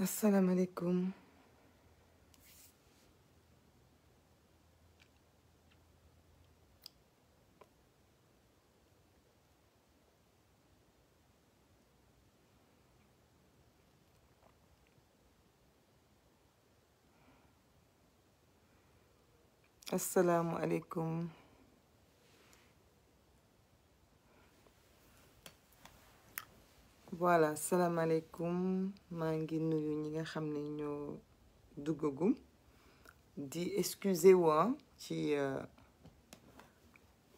asalaamaaleykum asalaamaaleykum voilà asalaamaaleykum maa ngi nuyu ñi nga xam ne ñoo duggagum di excuser waa ci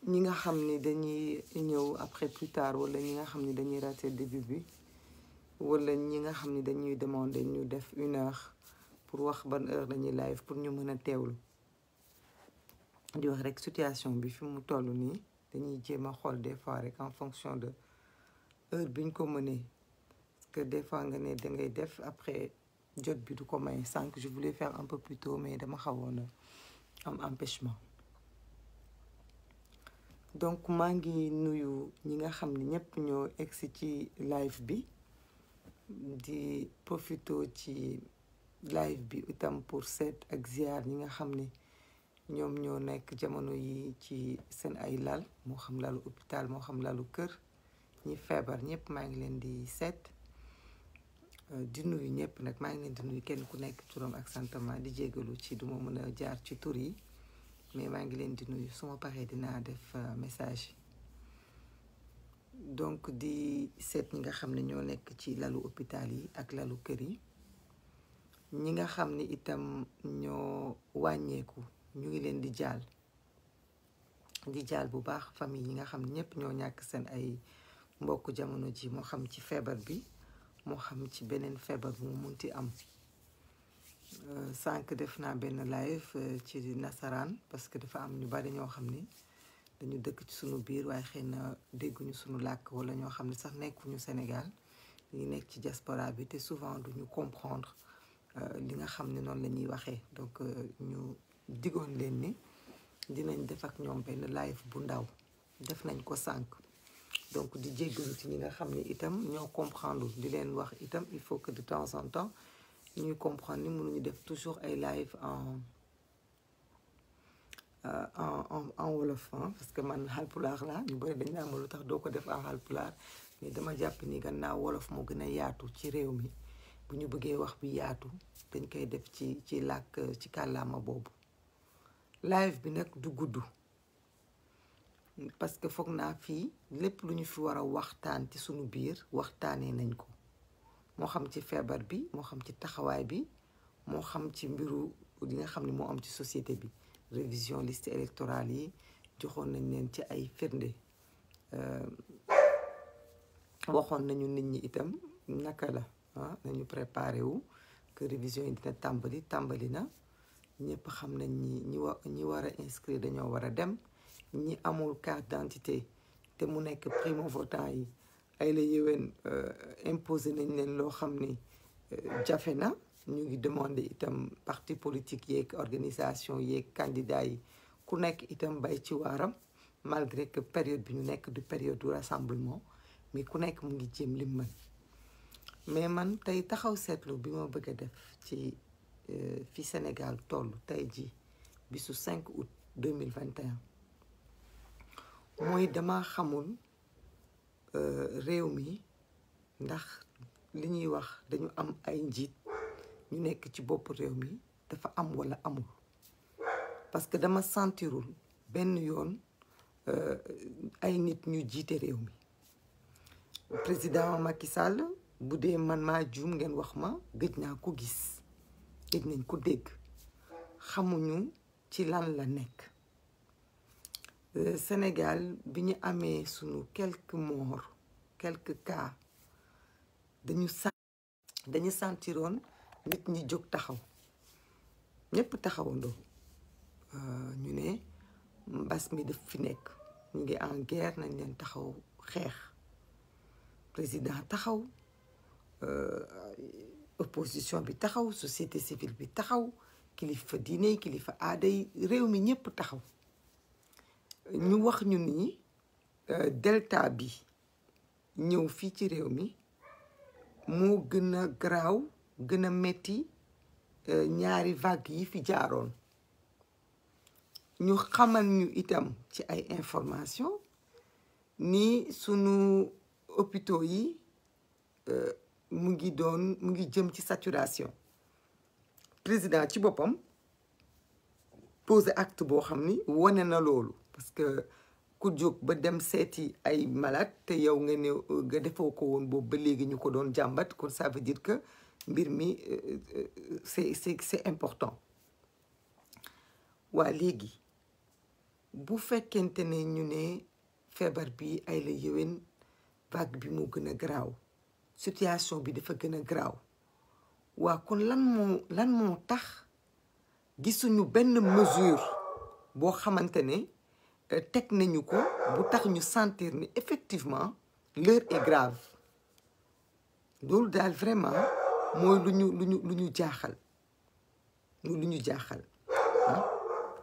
ñi nga xam ni dañuy ñëw après plus tard wala ñi nga xam ni dañuy rater début bi wala ñi nga xam ni dañuy demander ñu def 1 heure pour wax ban heure dañuy live pour ñu mën a teewlu di wax rek situation bi fi mu toll nii dañuy jéem a xool des fois rek en fonction de heure biñ ko mënee parce que des fois nga ne dangay def après jot bi du ko may sànq je voulais faire un peu plus tôt mais dama xawoon a am empêchement donc maa ngi nuyu ñi nga xam ne ñëpp ñoo egsi ci live bi di profito ci live bi itam pour seet ak ziar ñi nga xam ne ñoom ñoo nekk jamono yi ci seen ay lal moo xam lalu hôpital moo xam lalu kër ñi feebar ñëpp maa ngi leen di seet di nuyu ñëpp nag maa ngi leen di nuyu kenn ku nekk turam ak santam di jégalu ci duma mën a jaar ci tur yi mais maa ngi leen di nuyu su ma paree dinaa def message donc di seet ñi nga xam ne ñoo nekk ci lalu hôpital yi ak lalu kër yi ñi nga xam ne itam ñoo wàññeeku ñu ngi leen di jaal bu baax famille yi nga xam ne ñëpp ñoo ñàkk seen ay mbokk jamono ji moo xam ci feebar bi moo xam ci beneen feebar bu mu munti am sànq def naa benn live ci nasaraan parce que dafa am ñu bari ñoo xam ne dañu dëkk ci sunu biir waaye xëy na dégguñu sunu làkk wala ñoo xam ne sax nekkuñu Sénégal ñu nekk ci diaspora bi te souvent duñu comprendre li nga xam ne noonu la ñuy waxee donc ñu digoon leen ni dinañ def ak ñoom benn live bu ndaw def nañ ko sànq donc di jéggalu ci ñi nga xam ne itam ñoo comprendre di leen wax itam il faut que de temps en temps ñuy comprendre ni mënuñu def toujours ay live en wolof parce que man halpulaar la ñu bëri dañ naa ma lu tax doo ko def en halpulaar mais dama jàpp ni gannaaw wolof moo gën a yaatu ci réew mi bu ñu bëggee wax bi yaatu dañ koy def ci làkk ci kàllaama boobu live bi nag du gudd parce que foog naa fii lépp lu ñu fi war a waxtaan ci sunu biir waxtaanee nañ ko moo xam ci feebar bi moo xam ci taxawaay bi moo xam ci mbiru li nga xam ne moo am ci société bi révision liste électorale yi joxoon nañ leen ci ay firnde waxoon nañu nit ñi itam naka la nañu préparé wu que révision yi dina tàmbali na ñëpp xam nañ ñi war a inscrire dañoo war a dem ñi amul carte d'identité te mu nekk primo votant yi ay la yéwén imposé nañ leen loo xam ni jafe na ñu ngi demandé itam parti politique yeeg organisation yeeg candidat yi ku nekk itam bay ci waaram malgré que période bi ñu nekk du période du rassemblement mais ku nekk mu ngi jéem lim mën mais man tey taxaw seetlu bi ma bëgg a def ci fi Sénégal toll tey ji bisu 5 août 2021 mooy dama xamul réew mi ndax li ñuy wax dañu am ay njiit ñu nekk ci bopp réew mi dafa am walla amul parce que dama sentirul benn yoon ay nit ñu jiite réew mi président Macky Sall bu dee man maa juum ngeen wax ma gëj naa ko gis gëj nañ ko dégg xamuñu ci lan la nekk Sénégal bi ñu amee sunu quelques morts quelques cas dañu sentiroon nit ñi jóg taxaw ñëpp taxawandoo ñu ne mbas mi daf fi nekk ñu ngi en guerre nañ leen taxaw xeex président taxaw opposition bi taxaw société civile bi taxaw kilifa diine kilifa aada yi réew mi ñëpp taxaw ñu wax ñu ni delta bi ñëw fii ci réew mi moo gën a garaaw gën a metti ñaari vague yi fi jaaroon ñu xamal ñu itam ci ay information ni sunu hôpitaux yi mu ngi jëm ci saturation président ci boppam posé acte boo xam ni wane na loolu parce que ku jóg ba dem seeti ay malade te yow nga defoo ko woon boobu ba léegi ñu ko doon jàmbat kon ça veut dire que mbir mi c'est important waa léegi bu fekkente ne ñu ne feebar bi ay la yéwén vague bi moo gën a garaaw situation bi dafa gën a garaaw waa kon lan moo tax gisuñu benn mesure boo xamante ne teg nañu ko bu tax ñu sentir ni effectivement l'heure est grave loolu daal vraiment mooy lu ñu jaaxal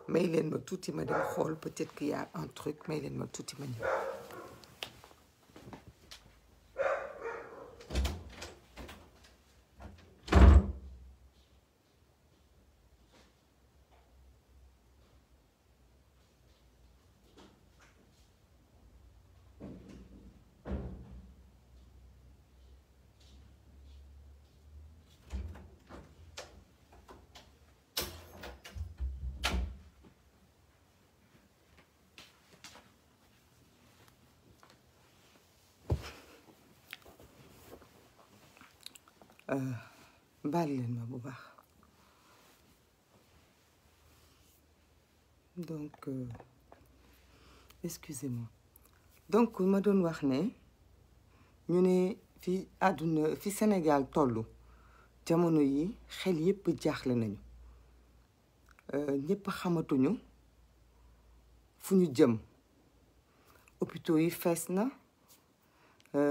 may leen ma tuuti ma dem xool peut-être qu'il y a un truc may leen ma tuuti ma ñëw. baal leen ma bu baax donc excusez-moi donc ma doon wax ne ñu ne fi àdduna fi Sénégal tollu jamono yi xel yépp jaaxle nañu ñépp xamatuñu fu ñu jëm hôpitaux yi fees na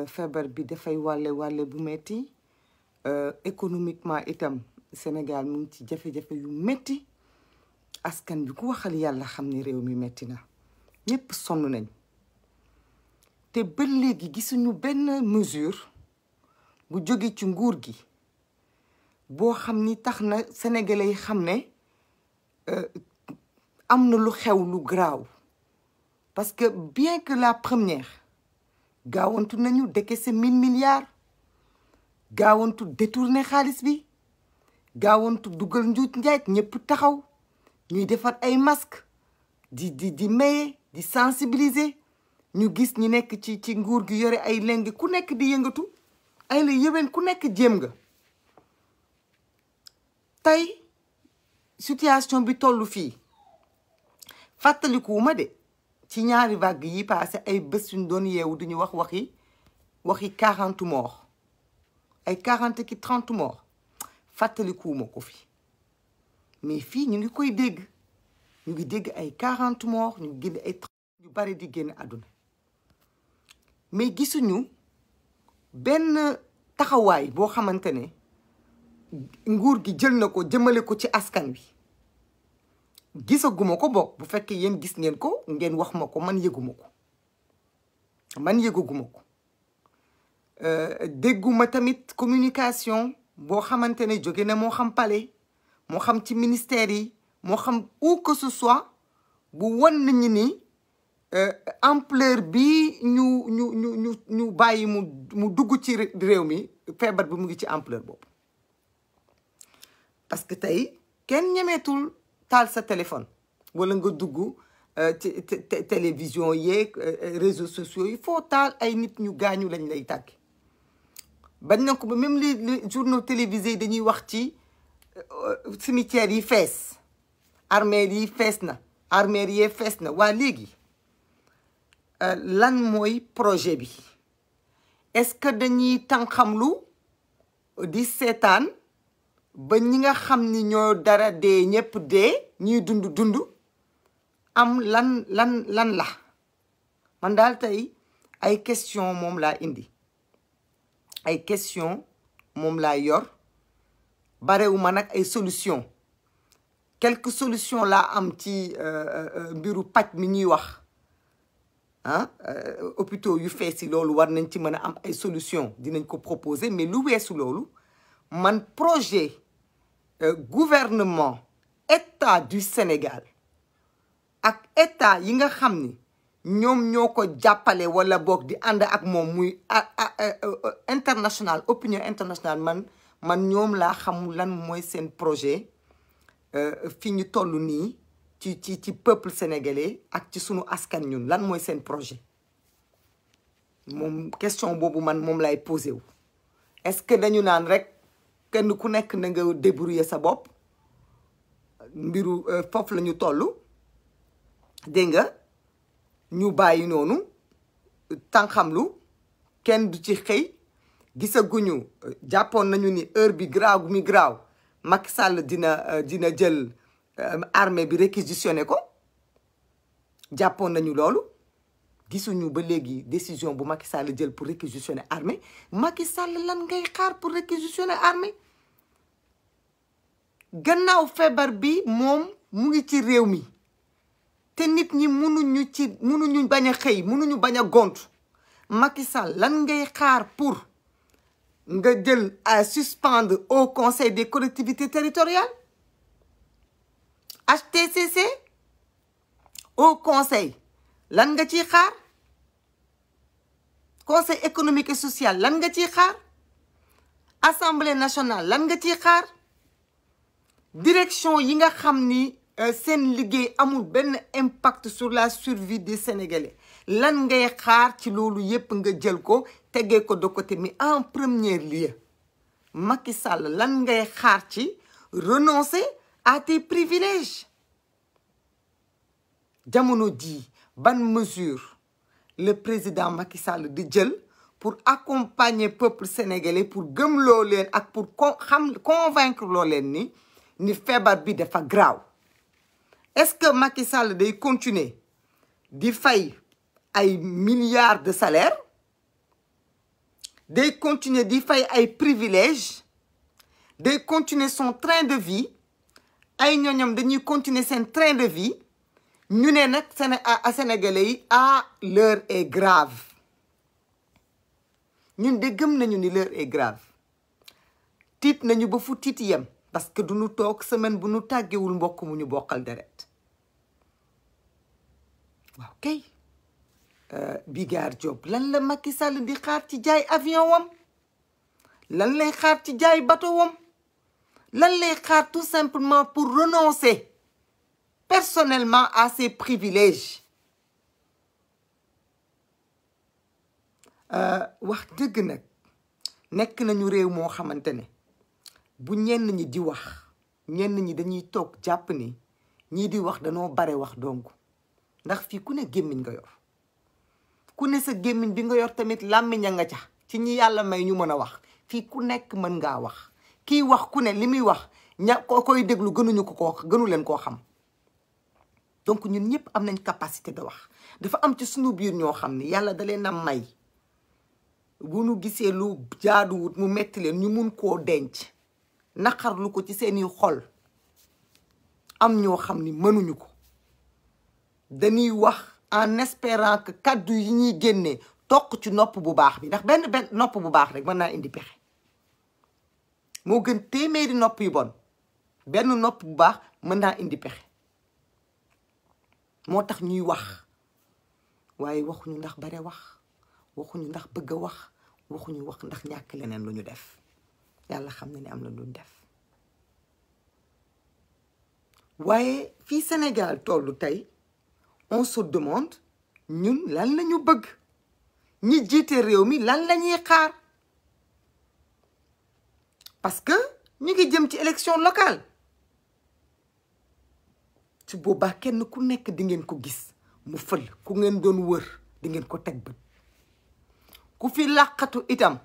feebar bi dafay wàlle bu metti économiquement itam Sénégal mu ngi ci jafe-jafe yu metti askan bi ku waxal yàlla xam ne réew mi metti na ñépp sonn nañ te ba léegi gisuñu benn mesure bu jóge ci nguur gi boo xam ni tax na sénégalais yi xam ne am na lu xew lu graaw parce que bien que la première gaawantu nañu décaisser 1000 milliards gaawantu détourner xaalis bi gaawantu dugal njuut njaaj ñëpp taxaw ñuy defar ay masque di maye di sensibiliser ñu gis ñi nekk ci nguur gi yore ay leng ku nekk di yëngatu ay la yëwén ku nekk jéem nga tey situation bi tollu fii fàttalikuwuma de ci ñaari vague yi passé ay bés yuñ doon yeewu duñu wax waxi 40 morts ay 40 ki 30 morts fàttalikuwuma ko fi mais fii ñu ngi koy dégg ñu ngi dégg ay 40 morts ñu ngi génn ay 30 yu bari di génn àdduna mais gisuñu benn taxawaay boo xamante ne nguur gi jël na ko jëmale ko ci askan wi gisaguma ko bokk bu fekkee yéen gis ngeen ko ngeen wax ma ko man yëgaguma ko dégguma tamit communication boo xamante ne jóge na moo xam palais moo xam ci ministère yi moo xam où que ce soit bu won nañu ni ampleur bi ñu bàyyi mu dugg ci réew mi feebar bi mu ngi ci ampleur boobu parce que tey kenn ñemeetul taal sa téléphone wala nga dugg ci télévision yeeg réseaux sociaux yi foo taal ay nit ñu gaañu lañ lay tàgg bañ na ko ba même les journaux télévisés dañuy wax ci cimetières yi fees armeel yi fees na armeel yi fees na waa léegi lan mooy projet bi est-ce que dañuy tànqamlu di seetaan ba ñi nga xam ni ñoo dara dee ñépp dee ñuy dund am lan la man daal tey ay question moom laa indi ay question moom laa yor barewuma nag ay solution quelques solutions laa am ci mbiru paj mi ñuy wax hôpitaux yu fees yi loolu war nañ ci mën a am ay solution dinañ ko proposer mais lu weesu loolu man projet gouvernement état du Sénégal ak état yi nga xam ni ñoom ñoo ko jàppale wala boog di ànd ak moom muy international opinion internationale man ñoom laa xamul lan mooy seen projet fi ñu toll nii ci peuple sénégalais ak ci sunu askan ñun lan mooy seen projet moom question boobu man moom lay posé wu est-ce que dañu naan rek kenn ku nekk na nga débrouiller sa bopp mbiru foofu la ñu toll dégg nga ñu bàyyi noonu tànqamlu kenn du ci xëy gisaguñu jàppoon nañu ni heure bi graaw mi graaw Macky Sall dina jël armée bi réquisitionné ko jàppoon nañu loolu gisuñu ba léegi décision bu Macky Sall jël pour réquisitionner armée Macky Sall lan ngay xaar pour réquisitionner armée gannaaw feebar bi moom mu ngi ci réew mi te nit ñi mënuñu bañ a xëy mënuñu bañ a gont Macky Sall lan ngay xaar pour nga jël à suspendre au conseil des collectivités territoriales HTCC au conseil lan nga ciy xaar conseil économique et social lan nga ciy xaar assemblée nationale lan nga ciy xaar direction yi nga xam ni seen liggéey amul benn impact sur la survie des Sénégalais lan ngay xaar ci loolu yépp nga jël ko tegee ko de côté mais en premier lieu Macky Sall lan ngay xaar ci renoncer à tes privilèges jamono ji ban mesure le président Macky Sall di jël pour accompagner peuple sénégalais pour gëmloo leen ak pour convaincre loo leen ni feebar bi dafa graaw est-ce que Macky Sall day continuer di fay ay milliards de salaire day continuer di fay ay privilèges day continuer son train de vie ay ñoñam dañuy continuer seen train de vie ñu ne nag Sénégalais yi l'heure est grave ñun de gëm nañu ni l'heure est grave tiit nañu ba fu tiit yem parce que du ñu toog semaine bu ñu tàggewul mbokk mu ñu bokkal deret waaw kay Bigar Diop lan la Macky Sall di xaar ci jaay avion wam lan lay xaar ci jaay bateau wam lan lay xaar tout simplement pour renoncer personnellement à ses privilèges wax dëgg nag nekk nañu réew moo xamante ne bu ñenn ñi di wax ñenn ñi dañuy toog jàpp ni ñii di wax danoo bare wax donc ndax fii ku ne gémmiñ nga yor ku ne sa gémmiñ bi nga yor tamit làmmiñ a nga ca ci ñi yàlla may ñu mën a wax fii ku nekk mën ngaa wax kii wax ku ne li muy wax ko koy déglu gënu leen koo xam donc ñun ñëpp am nañ capacité de wax dafa am ci sunu biir ñoo xam ne yàlla da leen a may bu nu gisee lu jaaduwut mu metti leen ñu mun koo denc naqarlu ko ci seeni xol am ñoo xam ni mënuñu ko dañuy wax en espérant que kaddu yi ñuy génnee toq ci nopp bu baax bi ndax benn nopp bu baax rek mën naa indi pexe moo gën téeméeri nopp yu bon benn nopp bu baax mën naa indi pexe moo tax ñuy wax waaye waxuñu ndax bare wax waxuñu ndax bëgg a wax waxuñu wax ndax ñàkk leneen lu ñu def yàlla xam na ni am na lu ñu def waaye fii Sénégal tollu tey on se demande ñun lan la ñu bëgg ñi jiite réew mi lan la ñuy xaar parce que ñu ngi jëm ci élection locale su boobaa kenn ku nekk di ngeen ko gis mu fël ku ngeen doon wër di ngeen ko teg bët ku fi làqatu itam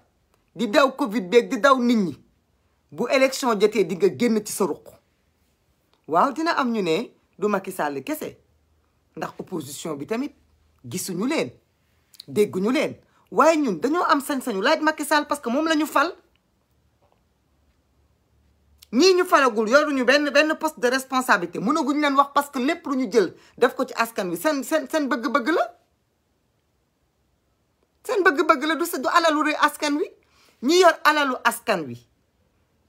di daw Covid beeg di daw nit ñi bu élection jotee di nga génn ci sa ruq waaw dina am ñu ne du Macky Sall kese ndax opposition bi tamit gisuñu leen dégguñu leen waaye ñun dañoo am sañ-sañu laaj Macky Sall parce que moom la ñu fal ñii ñu falagul yoruñu benn poste de responsabilité mënaguñ leen wax parce que lépp lu ñu jël def ko ci askan wi seen bëgg-bëgg la seen bëgg-bëgg la du alalu réew askan wi ñi yor alalu askan wi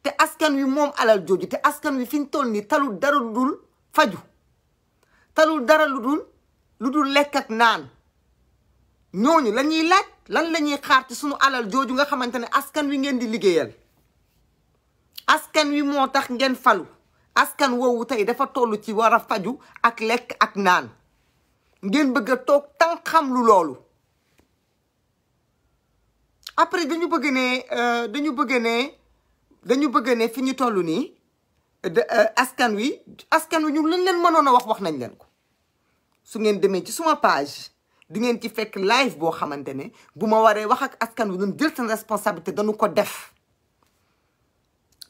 te askan wi moom alal jooju te askan wi fi ñu toll nii talul dara lu dul faju talul dara lu dul lekk ak naan ñooñu la ñuy laaj lan la ñuy xaar ci sunu alal jooju nga xamante ne askan wi ngeen di liggéeyal askan wi moo tax ngeen falu askan woowu tey dafa toll ci war a faju ak lekk ak naan ngeen bëgg a toog tan xam lu loolu après dañu bëgg ne fi ñu toll nii askan wi ñu lañ leen mënoon a wax nañ leen ko su ngeen demee ci suma page di ngeen ci fekk live boo xamante ne bu ma waree wax ak askan wi dañu jël seen responsabilité dañu ko def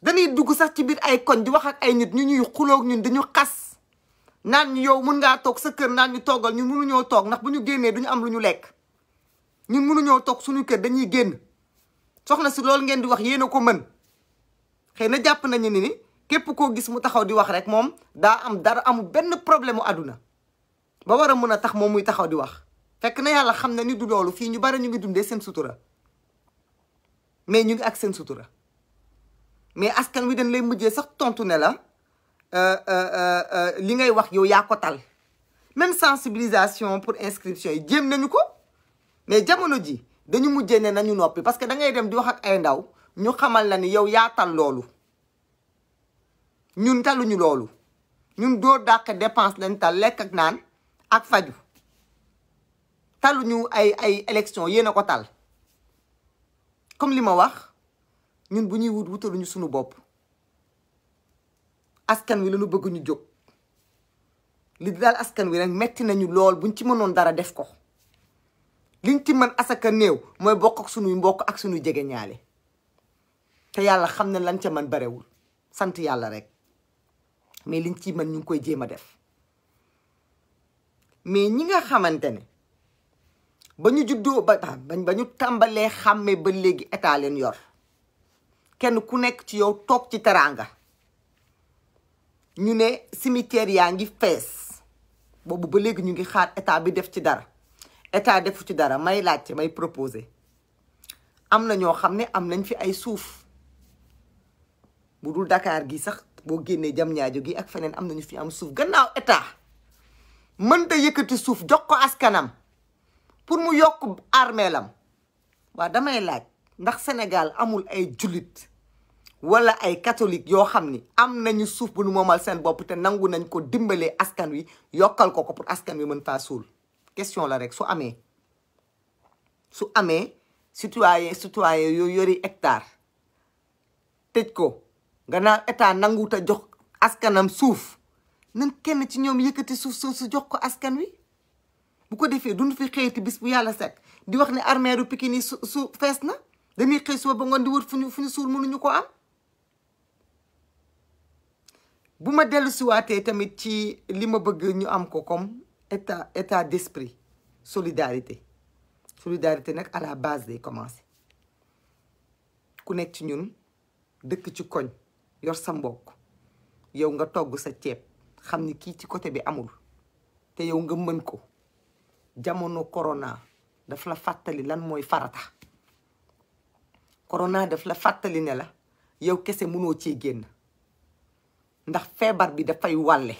dañuy dugg sax ci biir ay koñ di wax ak ay nit ñu ñuy xuloog ñun dañu xas naan ñu yow mën ngaa toog sa kër naan ñu toggal ñun mënuñoo toog ndax bu ñu génnee duñu am lu ñu lekk ñun mënuñoo toog suñu kër dañuy génn soxna si loolu ngeen di wax yéen a ko mën xëy na jàpp nañu ni képp koo gis mu taxaw di wax rek moom daa am dara amul benn problème mu àdduna ba war a mën a tax moom muy taxaw di wax fekk na yàlla xam na ni du loolu fii ñu bari ñu ngi dundee seen sutura mais ñu ngi ak seen sutura mais askan wi dañ lay mujjee sax tontu ne la li ngay wax yow yaa ko tal même sensibilisation pour inscription yi jéem nañu ko mais jamono ji dañu mujjee ne nañu noppi parce que da ngay dem di wax ak ay ndaw ñu xamal la ni yow yaa tal loolu ñun taluñu loolu ñun doo dàq dépense lañ tal lekk ak naan ak faju taluñu ay élection yéen a ko tal comme li ma wax ñun bu ñuy wutaluñu suñu bopp askan wi la ñu bëgg ñu jóg li daal askan wi rek metti nañu lool buñ ci mënoon dara def ko liñ ci mën asaka néew mooy bokk ak suñuy mbokk ak suñuy jege ñaale te yàlla xam ne lañ ca mën barewul sant yàlla rek mais liñ ci mën ñu ngi koy jéem a def mais ñi nga xamante ne ba ñu juddoo ba ñu tàmbalee xàmmee ba léegi état leen yor kenn ku nekk ci yow toog ci teraanga ñu ne cimetière yaa ngi fees boobu ba léegi ñu ngi xaar état bi def ci dara état defu ci dara may laajte may proposer am na ñoo xam ne am nañ fi ay suuf bu dul Dakar gi sax boo génnee Diamniadio gi ak feneen am nañu fi am suuf gannaaw état mënta yëkkati suuf jox ko askanam pour mu yokk armeelam waaw damay laaj ndax Sénégal amul ay jullit wala ay catholique yoo xam ni am nañu suuf bu nu moomal seen bopp te nangu nañ ko dimbalee askan wi yokkal ko pour askan wi mën faa suul question la rek su amee citoyen yooyu yori hectare tëj ko gannaaw état nangu te jox askanam suuf nan kenn ci ñoom yëkkati suuf su jox ko askan wi bu ko defee duñu fi xëyti bis bu yàlla set di wax ne armeeru Pikine yi su fees na dañuy xëy suba ba ngoon di wër fu ñu suul mënuñu ko am bu ma dellu siwaatee tamit ci li ma bëgg ñu am ko comme état d'esprit solidarité nag à la base day commencé ku nekk ci ñun dëkk ci koñ yor sa mbokk yow nga togg sa ceeb xam ni kii ci côté bi amul te yow nga mën ko jamono corona daf la fàttali lan mooy farata corona daf la fàttali ne la yow kese mënoo cee génn ndax feebar bi dafay wàlle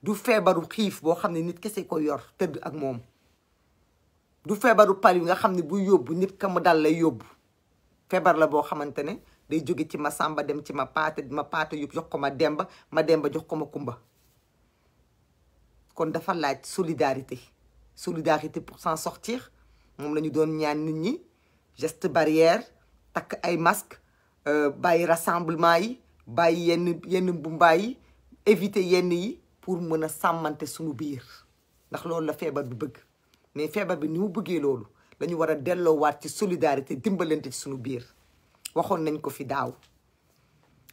du feebaru xiif boo xam ne nit kese ko yor tëdd ak moom du feebaru pal yi nga xam ne bu yóbbu nit ka mu dal lay yóbbu feebar la boo xamante ne day jóge ci ma sàmba dem ci ma paate yóbbu jox ko ma demba jox ko ma kumba kon dafa laaj solidarité pour s'en sortir moom la ñu doon ñaan nit ñi geste barrière takk ay masque bàyyi rassemblement yi bàyyi yenn mbumbaay yi éviter yenn yi pour mën a sàmmante suñu biir ndax loolu la feebar bi bëgg mais feebar bi ni mu bëggee loolu la ñu war a delloowaat ci solidarité dimbalante ci suñu biir waxoon nañ ko fi daaw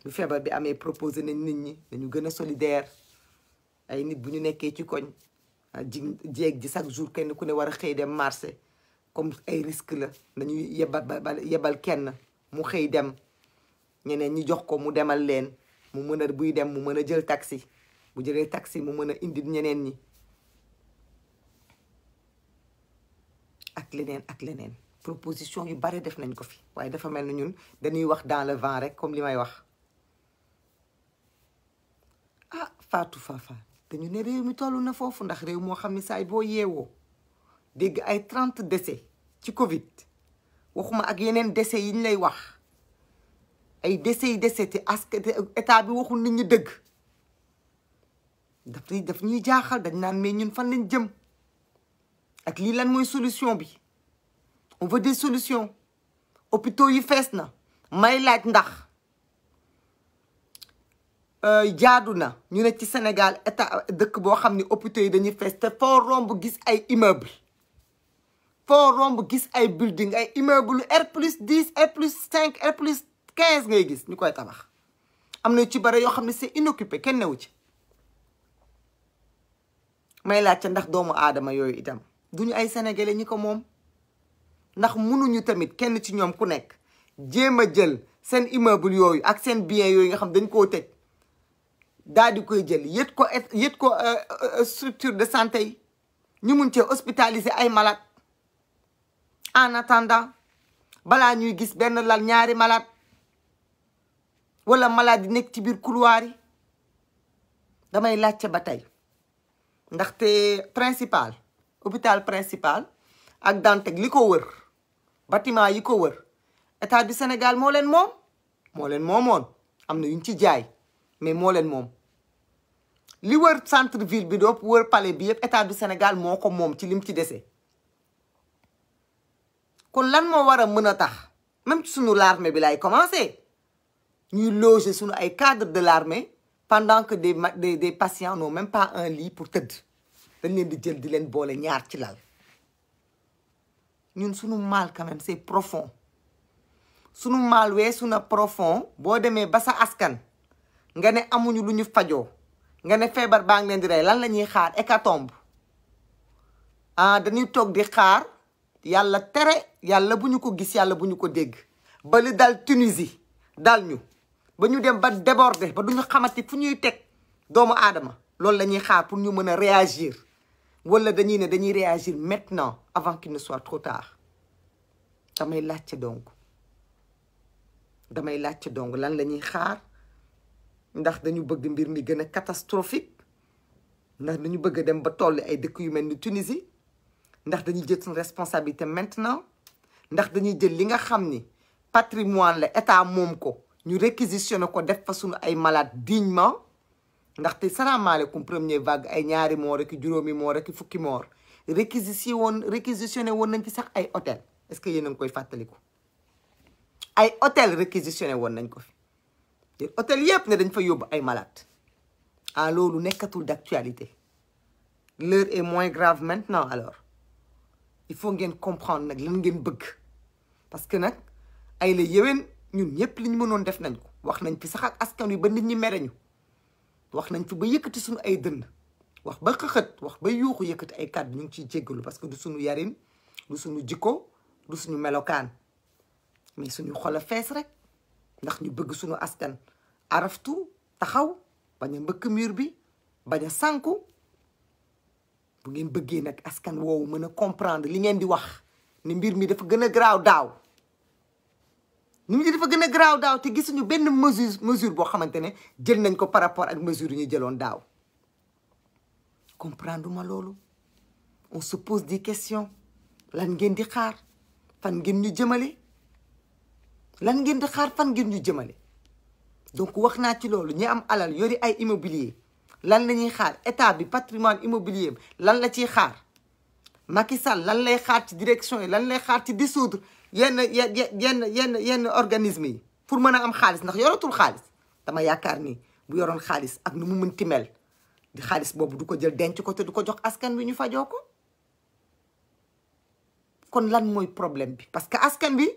bu feebar bi amee proposé nañ nit ñi dañu gën a solidaire ay nit bu ñu nekkee ci koñ jeeg ji chaque jour kenn ku ne war a xëy dem marché comme ay risque la nañuy yebal kenn mu xëy dem ñeneen ñi jox ko mu demal leen mu mën a buy dem mu mën a jël taxi bu jëlee taxi mu mën a indi ñeneen ñi ak leneen proposition yu bari def nañ ko fi waaye dafa mel ni ñun dañuy wax dans le vent rek comme li may wax ah Fatou Fafa dañu ne réew mi toll na foofu ndax réew moo xam ne saay boo yeewoo dégg ay 30 décès ci Covid waxuma ak yeneen décès yi ñu lay wax ay décès yi décès te état bi waxul nit ñi dëgg daf ñuy jaaxal dañ naan mais ñun fan lañ jëm ak lii lan mooy solution bi on veut des solutions hôpitaux yi fees na may laaj ndax jaadu na ñu ne ci Sénégal état dëkk boo xam ne hôpitaux yi dañuy fees te foo romb gis ay immeuble foo romb gis ay building ay immeuble R+10 R+5 R+15 ngay gis ñu koy tabax am na ci bare yoo xam ne c'est inoccupé kenn newu ci may laaj ca ndax doomu aadama yooyu itam duñu ay sénégalais ñi ko moom ndax mënuñu tamit kenn ci ñoom ku nekk jéem a jël seen immeuble yooyu ak seen bien yooyu nga xam dañ koo tëj daal di koy jël yët ko structure de santé yi ñu mun cee hospitaliser ay malade en attendant balaa ñuy gis benn lal ñaari malade wala malade yi nekk ci biir couloir yi damay laajte ba tey ndaxte principal hôpital principal ak Dantec li ko wër bâtiment yi ko wër état du Sénégal moo leen moomoon am na yuñ ci jaay mais moo leen moom li wër centre ville bi doop wër palais bi yëpp état du Sénégal moo ko moom ci lim ci dese kon lan moo war a mën a tax même ci sunu l'armée bi lay commencer ñuy loger sunu ay cadres de l'armée pendant que des patients n'ont même pas un lit pour tëdd dañ leen di jël di leen boole ñaar ci lal ñun sunu mal quand même c'est profond sunu mal weesu na profond boo demee ba sa askan nga ne amuñu lu ñu fajoo nga ne feebar baa ngi leen di rey lan la ñuy xaar hécatombe dañuy toog di xaar yàlla tere yàlla bu ñu ko gis yàlla bu ñu ko dégg ba li dal Tunisie dal ñu ba ñu dem ba déborder ba duñu xamati fu ñuy teg doomu aadama loolu la ñuy xaar pour ñu mën a réagir wala dañuy ne dañuy réagir maintenant avant qu'il ne soit trop tard damay laajte donc lan la ñuy xaar ndax dañu bëgg mbir mi gën a catastrophique ndax dañu bëgg a dem ba toll ay dëkk yu mel ni Tunisie ndax dañuy jël suñu responsabilité maintenant ndax dañuy jël li nga xam ni patrimoine la état moom ko ñu réquisitionné ko def fa suñu ay malade dignement ndaxte salaamaaleykum première vague ay ñaari moo rek juróomi moo rek fukki moor réquisitionné woon nañ ci sax ay hôtel est-ce que yéen a ngi koy fàttaliku ay hôtel réquisitionné woon nañ ko fi hôtel yëpp ne dañ fa yóbbu ay malade loolu nekkatul d'actualité l'heure est moins grave maintenant alors il faut ngeen comprendre nag lan ngeen bëgg parce que nag ay la yéwén ñun ñëpp li ñu mënoon def nañ ko wax nañ fi sax ak askan wi ba nit ñi mere ñu wax nañ fi ba yëkkati suñu ay dënn wax ba xëxët wax ba yuuxu yëkkati ay kàddu ñu ngi ciy jéggalu parce que du suñu yarin du suñu jikko du suñu melokaan mais suñu xol a fees rek ndax ñu bëgg suñu askan araftu taxaw bañ a mbëkk mur bi bañ a sànku bu ngeen bëggee nag askan woowu mën a comprendre li ngeen di wax ni mbir mi dafa gën a garaaw daaw te gisuñu benn mesure boo xamante ne jël nañ ko par rapport ak mesure yi ñu jëloon daaw comprendre ma loolu on se pose des questions lan ngeen di xaar fan ngeen ñu jëmale donc wax naa ci loolu ñi am alal yori ay immobilier lan la ñuy xaar état bi patrimoine immobilier lan la ciy xaar Macky Sall lan lay xaar ci direction yi lan lay xaar ci dissoudre yenn organisme yi pour mën a am xaalis ndax yoratul xaalis dama yaakaar ni bu yoroon xaalis ak nu mu mënti mel di xaalis boobu du ko jël denc ko te du ko jox askan wi ñu fajoo ko kon lan mooy problème bi parce que askan bi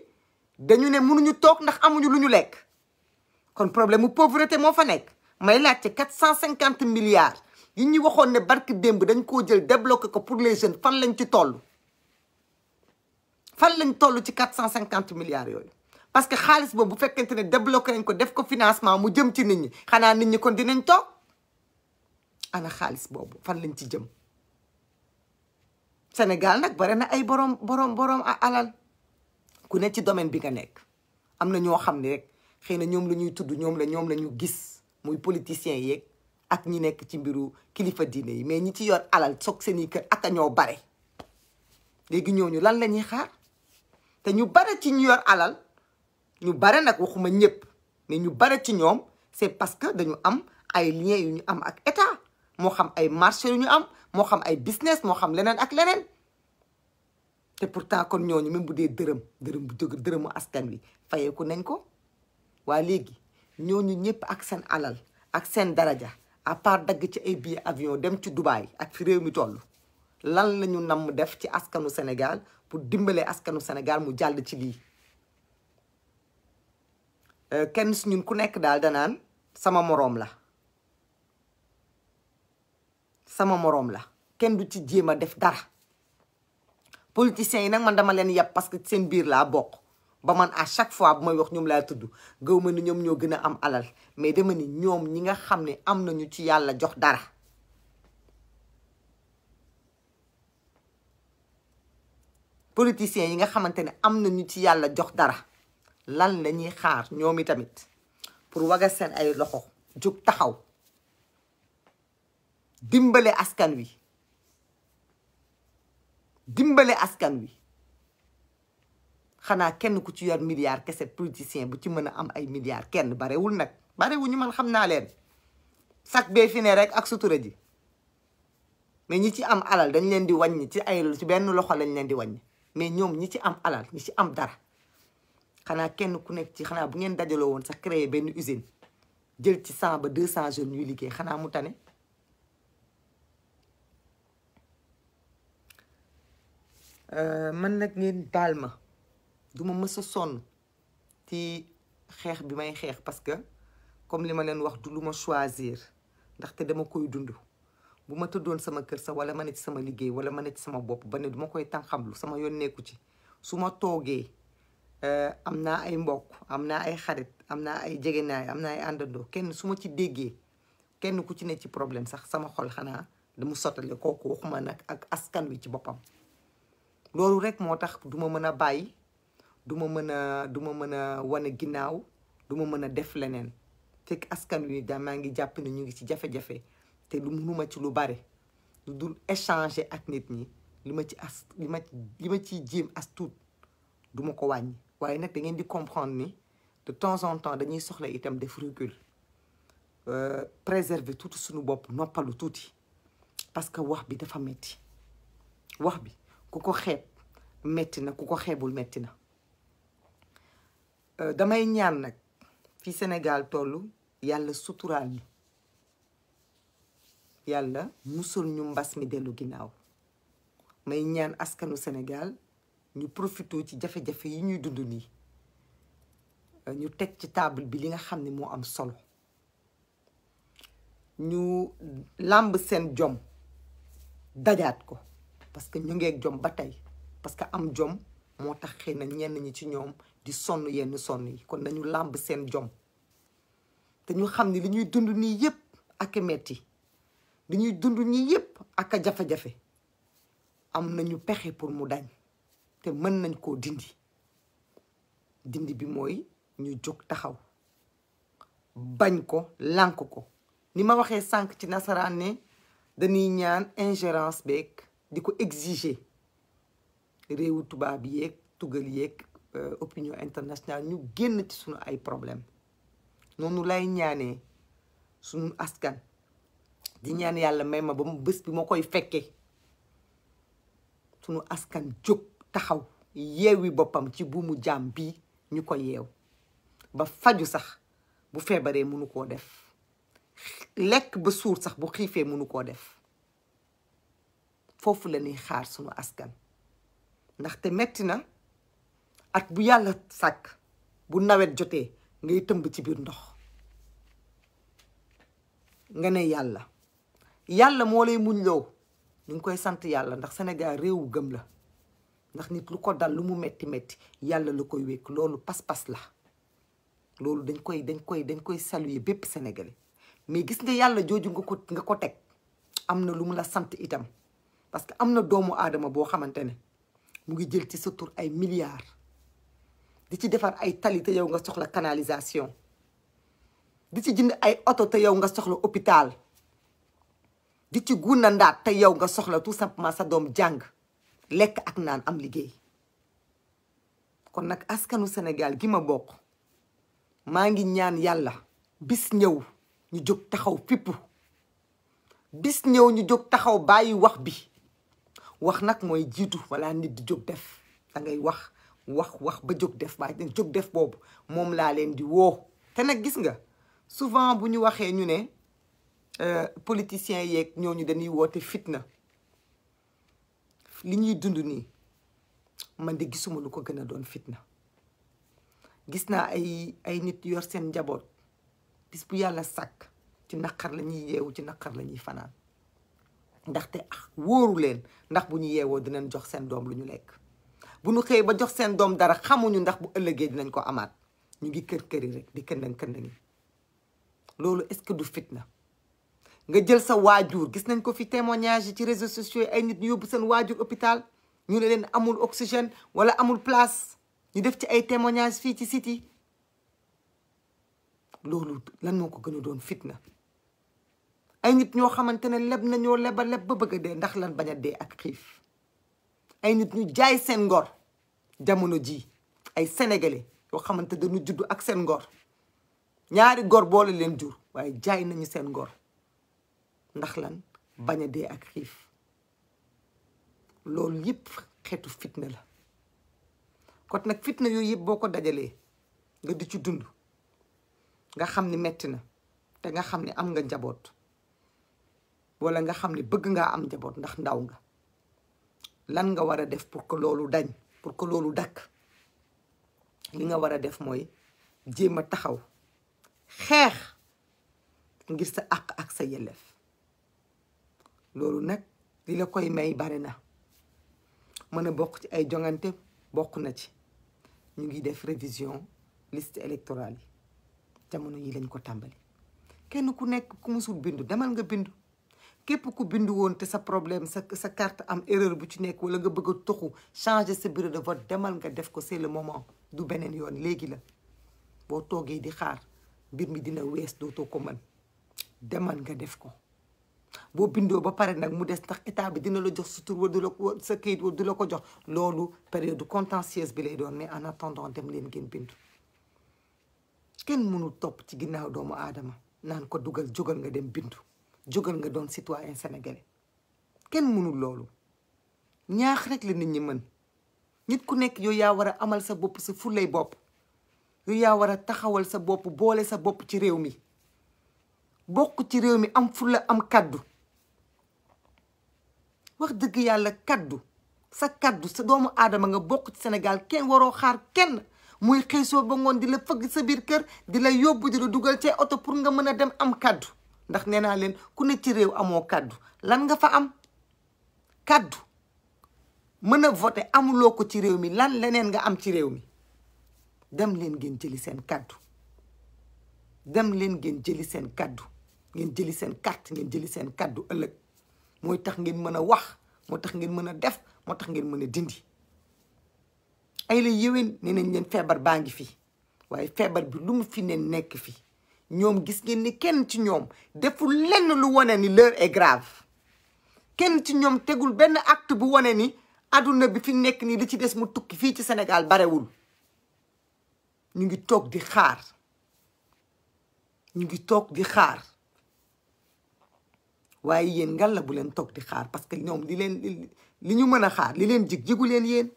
dañu ne mënuñu toog ndax amuñu lu ñu lekk kon problème mu pauvreté moo fa nekk may laajte 450 milliards yi ñu waxoon ne barki démb dañ koo jël débloqué ko pour les jeunes fan lañ ci toll ci 450 milliards yooyu parce que xaalis boobu bu fekkente ne débloqué nañ ko def ko financement mu jëm ci nit ñi xanaa nit ñi kon dinañ toog ana xaalis boobu fan lañ ci jëm Sénégal nag bare na ay borom alal ku ne ci domaine bi nga nekk. am na ñoo xam ne rek xëy na ñoom la ñuy tudd ñoom la ñu gis muy politiciens yeeg ak ñi nekk ci mbiru kilifa diine yi, mais ñi ci yor alal soog seen i kër ak a ñoo bare. léegi ñooñu lan la ñuy xaar? te ñu bare ci ñu yor alal, ñu bare nag waxuma ñëpp, mais ñu bare ci ñoom c'est parce que dañu am ay liens yu ñu am ak état, moo xam ay marché yu ñu am, moo xam ay business, moo xam leneen ak leneen. te pourtant kon ñooñu même bu dee dërëm bu jóg dërëmu askan wi fayeeku nañ ko. waa léegi ñooñu ñëpp ak seen alal ak seen daraja, à part dagg ci ay billets avion dem ci Dubaï ak fi réew mi toll, lan la ñu namm def ci askanu Sénégal pour dimbale askanu Sénégal mu jàll ci lii? kenn su ñun ku nekk daal danaan sama moroom la, sama moroom la, kenn du ci jéem a def dara. politiciens yi nag man dama leen yàpp parce que seen biir laa bokk, ba man à chaque fois bu may wax ñoom laa tudd, gaw ma ni ñoom ñoo gën a am alal, mais dama ni ñoom ñi nga xam ne am nañu ci yàlla jox dara. politiciens yi nga xamante ne am nañu ci yàlla jox dara, lan la ñuy xaar ñoom i tamit pour waga seen ay loxo jóg taxaw dimbale askan wi, dimbale askan wi. xanaa kenn ku ci yor milliard kese politicien bu ci mën a am ay milliards, kenn barewul nag, barewuñu, man xam naa leen sax bee fi ne rek ak sutura ji. mais ñi ci am alal dañ leen di wàññi ci benn loxo lañ leen di wàññi, mais ñoom ñi ci am alal, ñi ci am dara, xanaa kenn ku nekk ci, xanaa bu ngeen dajaloo woon sax créer benn usine jël ci 100 ba 200 jeunes ñuy liggéey, xanaa mu tane. man nag ngeen baal ma, duma mës a sonn ci xeex bi may xeex, parce que comme li ma leen wax du lu ma choisir, ndaxte dama koy dund. bu ma tëddoon sama kër sax wala ma ne ci sama liggéey wala ma ne ci sama bopp ba ne duma koy tànqamlu, sama yoon nekku ci. su ma toogee am naa ay mbokk, am naa ay xarit, am naa ay jegenaay, am naa ay àndandoo, kenn su ma ci déggee kenn ku ci ne ci problème sax sama xol xanaa damu sottale, kooku waxuma nag ak askan wi ci boppam. loolu rek moo tax du ma mën a bàyyi, du ma mën a wane ginnaaw, du ma mën a def leneen. fekk askan wi da maa ngi jàpp ne ñu ngi ci jafe-jafe, te lu mënuma ci lu bare lu dul échanger ak nit ñi, li ma ciy jéem as tuut du ma ko wàññi. waaye nag da ngeen di comprendre ni de temps en temps dañuy soxla itam def recul, préserver tuuti suñu bopp, noppalu tuuti, parce que wax bi dafa metti. wax bi ku ko xeeb metti na, ku ko xeebul metti na. damay ñaan nag fi Sénégal tollu yàlla suturaal ñu, yàlla musul ñu mbas mi dellu ginnaaw. may ñaan askanu Sénégal ñu profité ci jafe-jafe yi ñuy dund nii, ñu teg ci table bi li nga xam ne moo am solo, ñu làmb seen jom dajaat ko, parce que ñu ngeeg jom ba tey, parce que am jom moo tax xëy na ñenn ñi ci ñoom di sonn yenn sonn yi. kon nañu làmb seen jom te ñu xam ne li ñuy dund nii yépp ak metti, li ñuy dund nii yépp ak a jafe-jafe, am nañu pexe pour mu dañ, te mën nañ koo dindi. dindi bi mooy ñu jóg taxaw bañ ko, lànk ko. ni ma waxee sànq ci nasaraan ne dañuy ñaan ingérence beeg di ko exiger réewu tubaab yeeg tugal yeeg opinion internationale ñu génn ci suñu ay problème. noonu lay ñaanee suñu askan, di ñaan yàlla may ma ba mu bés bi ma koy fekkee suñu askan jóg taxaw yeewi boppam ci buumu jaam bii ñu ko yeew ba faju sax bu feebaree mënu koo def, lekk ba suur sax bu xiifee mënu koo def. foofu la ñuy xaar suñu askan, ndaxte metti na. at bu yàlla sàkk bu nawet jotee ngay tëmb ci biir ndox, nga ne yàlla moo lay muñ loo. ñu ngi koy sant yàlla, ndax Sénégal réewu gëm la, ndax nit lu ko dal lu mu metti metti yàlla la koy wékk. loolu pas-pas la, loolu dañ koy saluer bépp sénégalais. mais gis nga yàlla jooju nga ko teg, am na lu mu la sant itam, parce que am na doomu aadama boo xamante ne mu ngi jël ci sa tur ay milliards di ci defar ay tali te yow nga soxla canalisation di ci jënd ay oto te yow nga soxla hôpital di ci guna ndaat te yow nga soxla tout simplement sa doom jàng lekk ak naan am liggéey. kon nag askanu Sénégal gi ma bokk maa ngi ñaan yàlla bis ñëw ñu jóg taxaw fippu bis ñëw ñu jóg taxaw bàyyi wax bi wax nag mooy jiitu wala nit di jóg def da ngay wax ba jóg def waaye nag jóg def boobu moom laa leen di woo. te nag gis nga souvent bu ñu waxee ñu ne politiciens yeeg ñooñu dañuy woote fitna li ñuy dund nii man de gisuma lu ko gën a doon fitna. gis naa ay nit yor seen njaboot bis bu yàlla sàkk ci naqar la ñuy yeewu ci naqar la ñuy fanaan ndaxte wóoru leen ndax bu ñu yeewoo dinañ jox seen doom lu ñu lekk. bu ñu xëyee ba jox seen doom dara xamuñu ndax bu ëllëgee dinañ ko amaat ñu ngi kër-këri rek di këndang-këndangi. loolu est-ce que du fitna nga jël sa waajur gis nañ ko fi témoignage yi ci réseaux sociaux yi ay nit ñu yóbbu seen waajur hôpital ñu ne leen amul oxygène wala amul place ñu def ci ay témoignage fii ci site yi. loolu lan moo ko gën a doon fitna ay nit ñoo xamante ne leb nañoo leb ba bëgg a dee ndax lan bañ a dee ak xiif. ay nit ñu jaay seen ngor jamono ji ay sénégalais yoo xamante dañu juddu ak seen ngor ñaari gor boole leen jur waaye jaay nañu seen ngor ndax lan bañ a dee ak xiif. loolu yëpp xeetu fitna la kon nag fitna yooyu yëpp boo ko dajalee nga di ci dund nga xam ni metti na te nga xam ni am nga njaboot wala nga xam ni bëgg ngaa am njaboot ndax ndaw nga. lan nga war a def pour que loolu dañ pour que loolu dakk li nga war a def mooy jéem a taxaw xeex ngir sa àq ak sa yelleef. loolu nag li la koy may bari na mën a bokk ci ay jongante bokk na ci ñu ngi def révision liste électorale yi jamono yi lañ ko tàmbali. kenn ku nekk ku musul bindu demal nga bindu. képp ku bindu woon te sa problème sa carte am erreur bu ci nekk wala nga bëgg a toxu changer sa bureau de vote demal nga def ko c'est le moment du beneen yoon léegi la. boo toogee di xaar mbir mi dina wees dootoo ko mën demal nga def ko. boo bindoo ba pare nag mu des ndax état bi dina la jox sa tur wala du la ko sa kayit wala du la ko jox loolu période contentieuse bi lay doon mais en attendant dem leen ngeen bindu. kenn mënul topp ci ginnaaw doomu aadama naan ko jógal nga dem bindu. jógal nga doon citoyen sénégalais kenn mënul loolu ñaax rek la nit ñi mën. nit ku nekk yow yaa war a amal sa bopp sa fulay bopp yow yaa war a taxawal sa bopp boole sa bopp ci réew mi bokk ci réew mi am fulla am kaddu. wax dëgg yàlla kaddu sa doomu aadama nga bokk ci Sénégal kenn waroo xaar kenn muy xëy soo ba ngoon di la fëgg sa biir kër di la yóbbu di la dugal ci oto pour nga mën a dem am kaddu. ndax nee naa leen ku ne ci réew amoo kaddu lan nga fa am kaddu mën a voter amuloo ko ci réew mi lan leneen nga am ci réew mi. dem leen ngeen jëli seen kaddu dem leen ngeen jëli seen kaddu ngeen jëli seen carte ngeen jëli seen kaddu ëllëg mooy tax ngeen mën a wax moo tax ngeen mën a def moo tax ngeen mën a dindi. ay la yéwén nee nañ leen feebar baa ngi fi waaye feebar bi lu mu fi ne nekk fi. ñoom gis ngeen ni kenn ci ñoom deful lenn lu wane ni l'heure est grave kenn ci ñoom tegul benn acte bu wane ni adduna bi fi nekk nii li ci des mu tukki fii ci Sénégal barewul. ñu ngi toog di xaar waaye yéen ngal la bu leen toog di xaar parce que ñoom li ñu mën a xaar li leen jigu leen yéen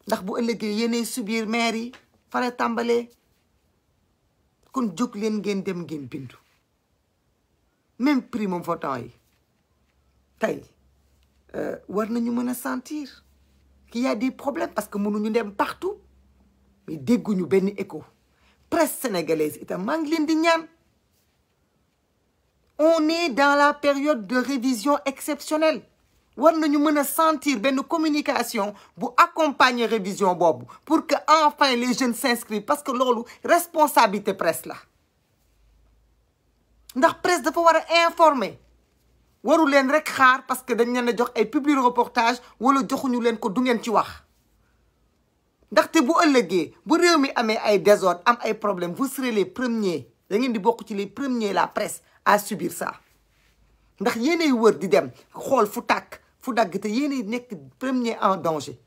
ndax bu ëllëgee yéenay subir maire yi fara tàmbalee. kon jóg leen ngeen dem ngeen bindu même primo votant yi tey war nañu mën a sentir qu'il y a des problèmes parce que mënuñu dem partout mais dégguñu benn écho. presse sénégalaise itam maa ngi leen di ñaan on est dans la période de révision exceptionnelle war nañu mën a sentir benn communication bu accompagner révision boobu pour que enfin les jeunes s'inscrivent parce que loolu responsabilité presse la ndax presse dafa war a informer waru leen rek xaar parce que dañ leen a jox ay publi reportage wala joxuñu leen ko du ngeen ci wax ndaxte bu ëllëgee bu réew mi amee ay désordre am ay problème vous serez les premiers da ngeen di bokk ci les premiers la presse à subir ça ndax yéenay wër di dem xool fu tàkk fu dagg te yéenay nekk premier en danger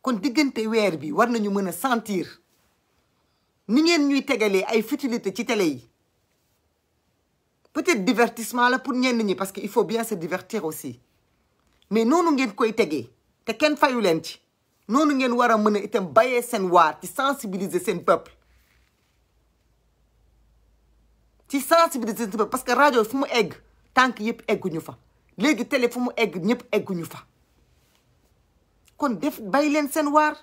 kon diggante weer bi war nañu mën a sentir ni ngeen ñuy tegalee ay futilité ci télé yi peut-être divertissement la pour ñenn ñi parce que il faut bien se divertir aussi mais noonu ngeen koy tegee te kenn fayu leen ci noonu ngeen war a mën a itam bayee seen waar ci sensibiliser seen peuple parce que rajo fu mu egg tànk yëpp egguñu fa léegi télé fu mu egg ñëpp egguñu fa kon bay leen seen waar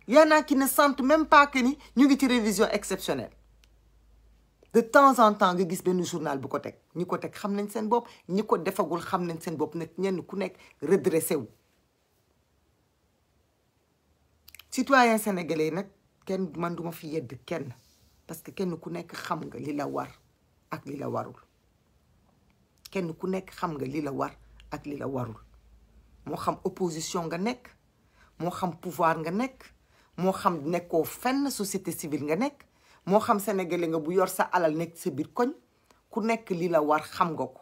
y en a qui ne sentent même pas que ni ñu ngi ci révision exceptionnelle de temps en temps nga gis benn journal bu ko teg ñi ko teg xam nañ seen bopp ñi ko defagul xam nañ seen bopp nag ñenn ku nekk redressé wu citoyen sénégalais nag kenn man duma fi yedd kenn parce que kenn ku nekk xam nga li la war ak li la warul kenn ku nekk xam nga li la war ak li la warul moo xam opposition nga nekk moo xam pouvoir nga nekk moo xam nekkoo fenn société civile nga nekk moo xam sénégalais nga bu yor sa alal nekk sa biir koñ ku nekk li la war xam nga ko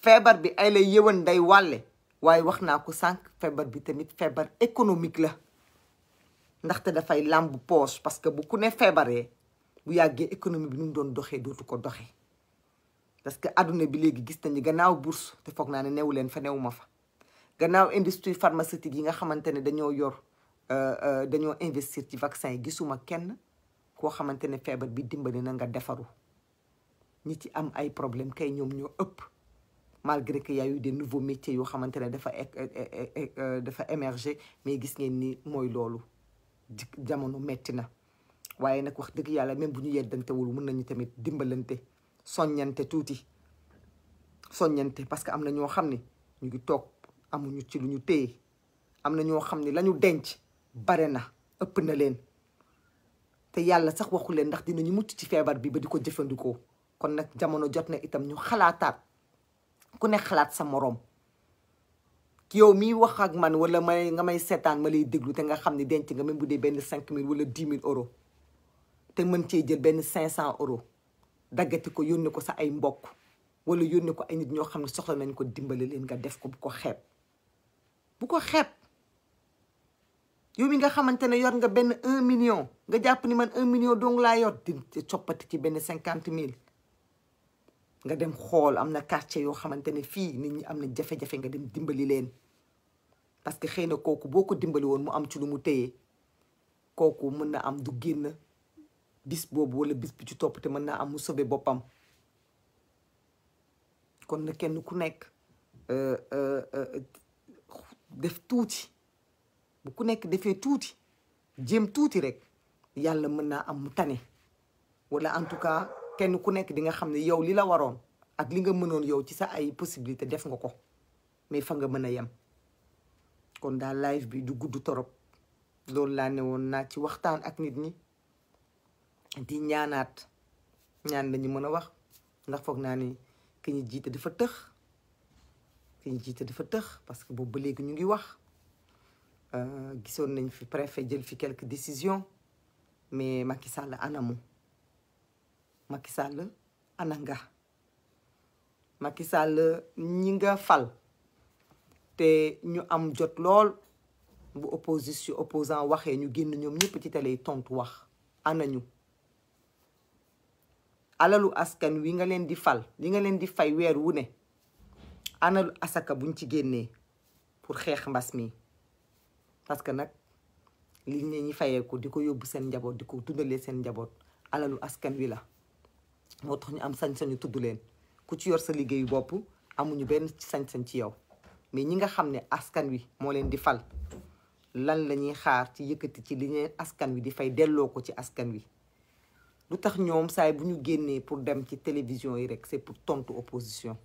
feebar bi ay lay yëwan day wàlle waaye wax naa ko sànq feebar bi tamit feebar économique la ndaxte dafay làmb poche parce que bu ku ne feebaree bu yàggee économie bi nu mu doon doxee dootu ko doxee parce que adduna bi léegi gis nañu gannaaw bourse te foog naa ne newu leen fa newuma fa gannaaw industrie pharmaceutique yi nga xamante ne dañoo yor dañoo investir ci vaccin yi gisuma kenn koo xamante ne feebar bi dimbali na nga defaru ñi ci am ay problème kay ñoom ñoo ëpp malgré que y a eu des nouveaux métiers yoo xamante ne dafa émerger mais gis ngeen ni mooy loolu jamono metti na waaye nag wax dëgg yàlla même bu ñu yeddantewul mën nañu tamit dimbalante soññante tuuti soññante parce que am na ñoo xam ne ñu ngi toog amuñu ci lu ñu téye am na ñoo xam ne la ñu denc bare na ëpp na leen te yàlla sax waxu leen ndax dinañu mucc ci feebar bi ba di ko jëfandikoo kon nag jamono jot na itam ñu xalaataat ku ne xalaat sa moroom yow miy wax ak man wala nga may seetaan ma lay déglu te nga xam ne denc nga même bu dee benn 5000 wala 10 000 euros te mën cee jël benn 500 euros daggati ko yónnee ko sa ay mbokk wala yónnee ko ay nit ñoo xam ne soxla nañ ko dimbale leen nga def ko bu ko xeeb bu ko xeeb yow mi nga xamante ne yor nga benn 1 million nga jàpp ni man 1 million dong laa yor di coppati ci benn 50 000 nga dem xool am na quartier yoo xamante ne fii nit ñi am na jafe-jafe nga dem dimbali leen parce que xëy na kooku boo ko dimbali woon mu am ci lu mu téye kooku mën na am du génn bis boobu wala bis bi ci topp te mën naa am mu sauver boppam kon na kenn ku nekk def tuuti bu ku nekk defee tuuti jéem tuuti rek yàlla mën naa am mu tane wala en tout cas kenn ku nekk di nga xam ne yow li la waroon ak li nga mënoon yow ci sa ay possibilité def nga ko mais fa nga mën a yem kon daal live bi du gudd torop loolu laa ne woon naa ci waxtaan ak nit ñi di ñaanaat ñaan lañu mën a wax ndax foog naa ni ki ñu jiite dafa tëx parce que boobu ba léegi ñu ngi wax gisoon nañ fi préfet jël fi quelques décisions mais Macky Sall anamu Macky Sall ana nga Macky Sall ñi nga fal te ñu am jot lool bu opposant waxee ñu génn ñoom ñëpp ci télé yi tontu wax anañu alalu askan wi nga leen di fal li nga leen di fay weer wu ne analu asaka buñ ci génnee pour xeex mbas mi parce que nag li ñi fayeeku di ko yóbbu seen njaboot di ko dundalee seen njaboot alalu askan wi la moo tax ñu am sañ-sañu tudd leen ku ci yor sa liggéeyu bopp amuñu benn sañ-sañ ci yow mais ñi nga xam ne askan wi moo leen di fal lan la ñuy xaar ci yëkkati ci li ñeen askan wi di fay delloo ko ci askan wi lu tax ñoom saay bu ñu génnee pour dem ci télévision yi rek c'est pour tontu opposition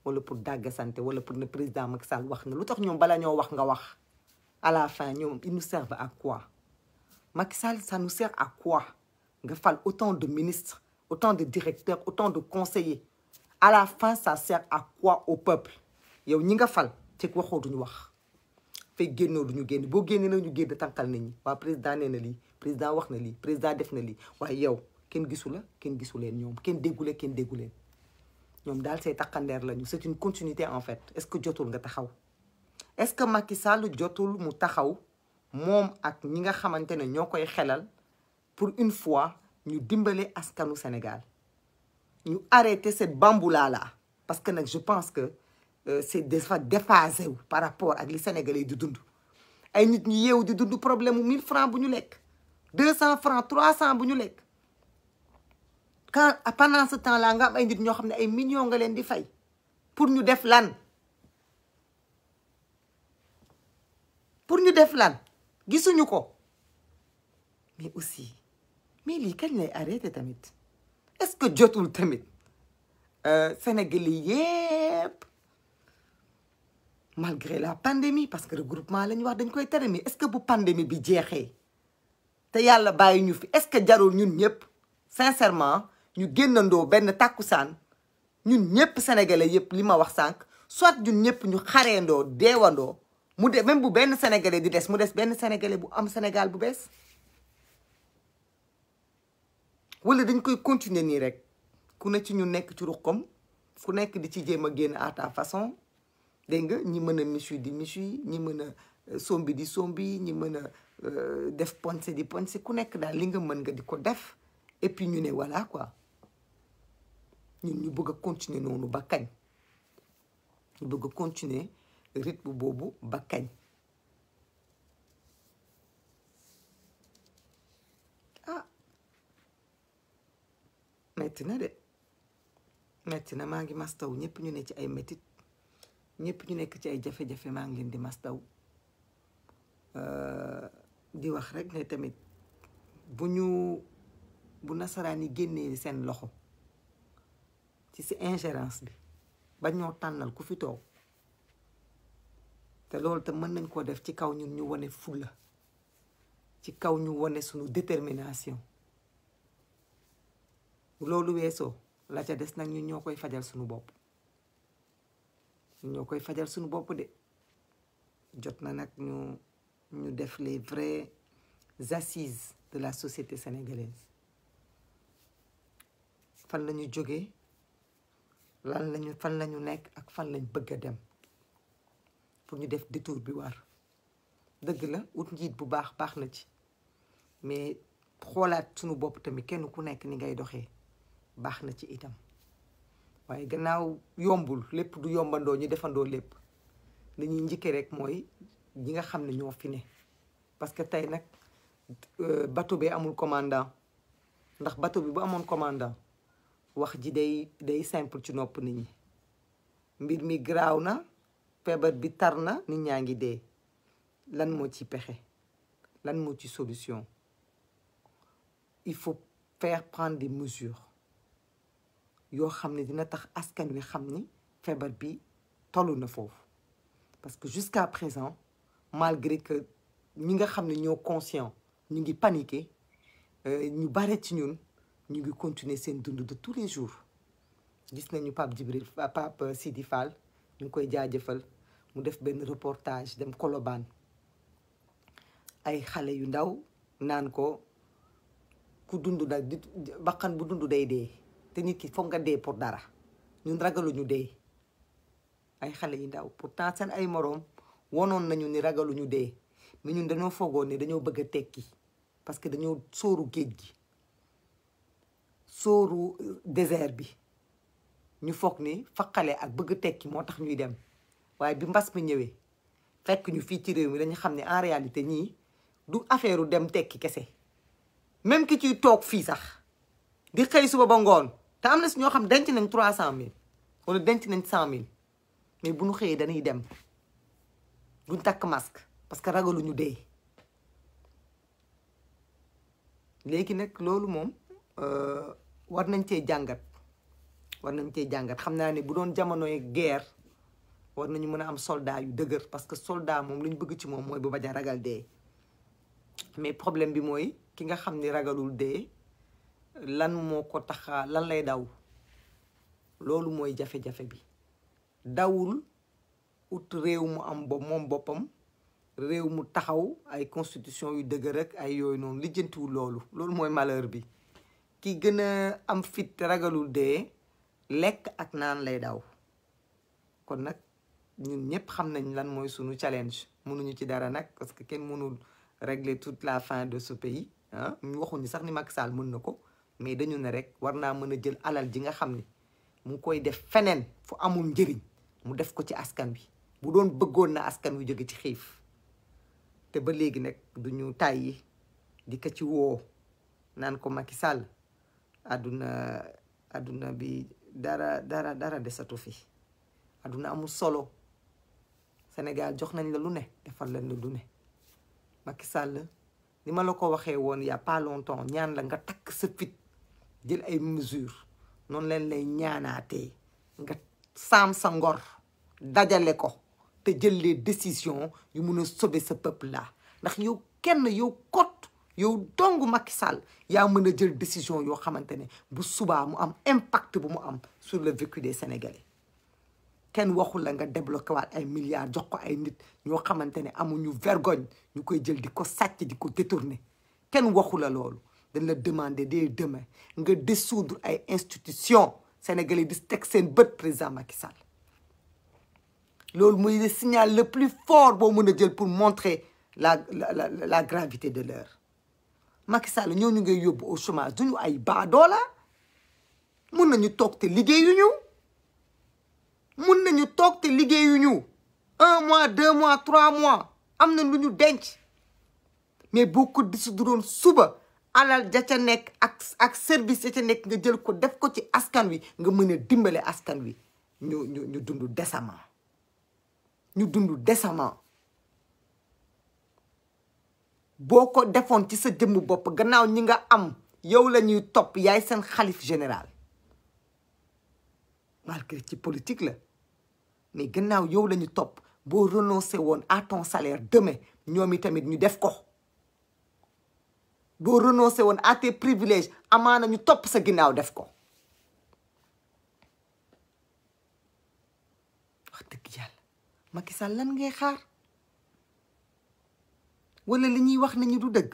wala pour dàggasante wala pour ne président Macky Sall wax na lu tax ñoom bala ñoo wax nga wax à la fin ñoom ils nous servent à quoi Macky Sall ça nous sert à quoi nga fal autant de ministres autant de directeurs autant de conseillers à la fin ça sert à quoi au peuple yow ñi nga fal ci waxoo duñu wax fekk génnoo du ñu génn boo génnee nag ñu génn tànkal nit ñi waa président nee na lii président wax na lii président def na lii waaye yow kenn gisu la kenn gisu leen ñoom kenn déggule kenn déggu leen ñoom daal say takkandeer lañu c'est une continuité en fait est-ce que jotul nga taxaw est-ce que Macky Sall jotul mu taxaw moom ak ñi nga xamante ne ñoo koy xelal pour une fois ñu dimbale askanu Sénégal ñu arrêter cette bamboula là parce que nag je pense que c'est dafa déphasé wu par rapport ak li Sénégalais di dund ay nit ñu yeewu di dund problème mu 1000 francs bu ñu lekk 200 francs 300 bu ñu lekk quand pendant ce temps là nga am ay nit ñoo xam ne ay millions nga leen di fay pour ñu def lan gisuñu ko mais aussi mais lii kañ lay arrêté tamit est-ce que jotul tamit Sénégalais yépp malgré la pandémie parce que regroupement la ñu wax dañ koy tere mais est-ce que bu pandémie bi jeexee te yàlla bàyyi ñu fi est-ce que jarul ñun ñëpp sincèrement ñu génnandoo benn tàkkusaan ñun ñëpp sénégalais yëpp li ma wax sànq soit ñun ñëpp ñu xareendoo deewandoo mu de même bu benn sénégalais di des mu des benn sénégalais bu am Sénégal bu bees wala dañ koy continuer nii rek ku ne ci ñu nekk ci ruqam ku nekk di ci jéem a génn à ta façon dégg nga ñi mën a michu di michu ñi mën a sombi di sombi ñi mën a def ponce di ponce ku nekk daal li nga mën nga di ko def et puis ñu ne voilà quoi ñun ñu bëgg a continuer noonu ba kañ ñu bëgg a continuer rythme boobu ba kañ ah metti na de metti na maa ngi mastaw ñëpp ñu ne ci ay métit ñëpp ñu nekk ci ay jafe-jafe maa ngi leen di mastaw di wax rek ne tamit bu nasaraan yi génnee seen loxo ci si ingérence bi ba ñoo tànnal ku fi toog te loolu te mën nañ koo def ci kaw ñun ñu wane fulla ci kaw ñu wane suñu détermination loolu weesoo la ca des nag ñun ñoo koy fajal suñu bopp ñoo koy fajal suñu bopp de jot na nag ñu def les vraies assises de la société sénégalaise fan la ñu jógee fan la ñu nekk ak fan lañ bëgg a dem pour ñu def détour bi war dëgg la ut njiit bu baax na ci mais xoolaat suñu bopp tamit kenn ku nekk ni ngay doxee baax na ci itam waaye gannaaw yombul lépp du yombandoo ñu defandoo lépp li ñuy njëkkee rek mooy ñi nga xam ne ñoo fi ne parce que tey nag bateau bi amul commandant ndax bateau bi bu amoon commandant wax ji day simple ci nopp nit ñi mbir mi garaaw na feebar bi tar na nit ñaa ngi dee lan moo ci pexe lan moo ci solution il faut faire prendre des mesures yoo xam ne dina tax askan wi xam ni feebar bi tollu na foofu parce que jusqu'à présent malgré que ñi nga xam ne ñoo conscient ñu ngi paniqué ñu bare ci ñun ñu ngi continuer seen dund de tous les jours gis nañu Pape Sidi Fall ñu ngi koy jaajëfal mu def benn reportage dem Colobane ay xale yu ndaw naan ko ku dund nag di bakkan bu dund day dee te nit ki foog nga dee pour dara ñun ragaluñu dee ay xale yu ndaw pourtant seen ay moroom wonoon nañu ni ragaluñu dee mais ñun dañoo foogoon ne dañoo bëgg a tekki parce que dañoo sóoru géej gi sóoru désert bi ñu foog ni faqale ak bëgg tekki moo tax ñuy dem waaye bi mbas mi ñëwee fekk ñu fii ci réew mi dañu xam ne en réalité ñii du affaire dem tekki kese même ki ciy toog fii sax di xëy suba ba ngoon te am na si ñoo xam denc nañ 300 000 wala denc nañ 100 000 mais bu ñu xëyee dañuy dem duñ takk masque parce que ragaluñu dee léegi nag loolu moom war nañ cee jàngat xam naa ne bu doon jamonoy guerre war nañu mën a am soldat yu dëgër parce que soldat moom lu ñu bëgg ci moom mooy bu bañ a ragal dee mais problème bi mooy ki nga xam ni ragalul dee lan moo ko taxa lan lay daw loolu mooy jafe-jafe bi dawul ut réew mu am moom boppam réew mu taxaw ay constitution yu dëgër rek ay yooyu noonu lijjantiwul loolu mooy malheur bi. ki gën a am fit ragalul dee lekk ak naan lay daw. kon nag ñun ñëpp xam nañ lan mooy sunu challenge mënuñu ci dara nag parce que kenn mënul régler toute la faim de ce pays ah ñu waxuñu sax ni Macky Sall mën na ko mais dañu ne rek war naa mën a jël alal ji nga xam ni mu ngi koy def feneen fu amul njëriñ mu def ko ci askan wi bu doon bëggoon na askan wi jóge ci xiif te ba léegi nag duñu tàyyi di ko ci woo naan ko Macky Sall àdduna bi dara desatu fi àdduna amul solo Sénégal jox nañ la lu ne defal leen la lu ne Macky Sall ni ma la ko waxee woon y a pas longtemps ñaan la nga takk sa fit jël ay mesures noonu leen lay ñaanaatee nga saam sa ngor dajale ko te jël les décisions yu mun a sauver ce peuple là ndax yow kenn yow kot yow dong Macky Sall yaa mën a jël décision yoo xamante ne bu subaa mu am impact bu mu am sur le vécu des Sénégalais kenn waxul la nga débloqué waat ay milliards jox ko ay nit ñoo xamante ne amuñu vergogne ñu koy jël di ko sàcc di ko détourner kenn waxu la loolu dañ la demander dès demain nga dissoudre ay institutions sénégalais di teg seen bët président Macky Sall loolu muy le signal le plus fort boo mën a jël pour montrer la gravité de l'heure Macky Sall ñooñu ngay yóbbu au chômage duñu ay baadoola mun nañu toog te liggéeyuñu mun nañu toog te liggéeyuñu 1 mois 2 mois 3 mois am na lu ñu denc mais boo ko dissoudroon suba alal ja ca nekk ak service ja ca nekk nga jël ko def ko ci askan wi nga mën a dimbale askan wi ñu dund décemment ñu dund décemment boo ko defoon ci sa jëmm bopp gannaaw ñi nga am yow la ñuy topp yaay seen xalif général malgré ci politique la mais gannaaw yow la ñu topp boo renoncé woon à ton salaire demain ñoom i tamit ñu def ko boo renoncé woon à tes privilèges amaana ñu topp sa ginnaaw def ko wax dëgg yàlla Macky Sall lan ngay xaar wala li ñuy wax nañu du dëgg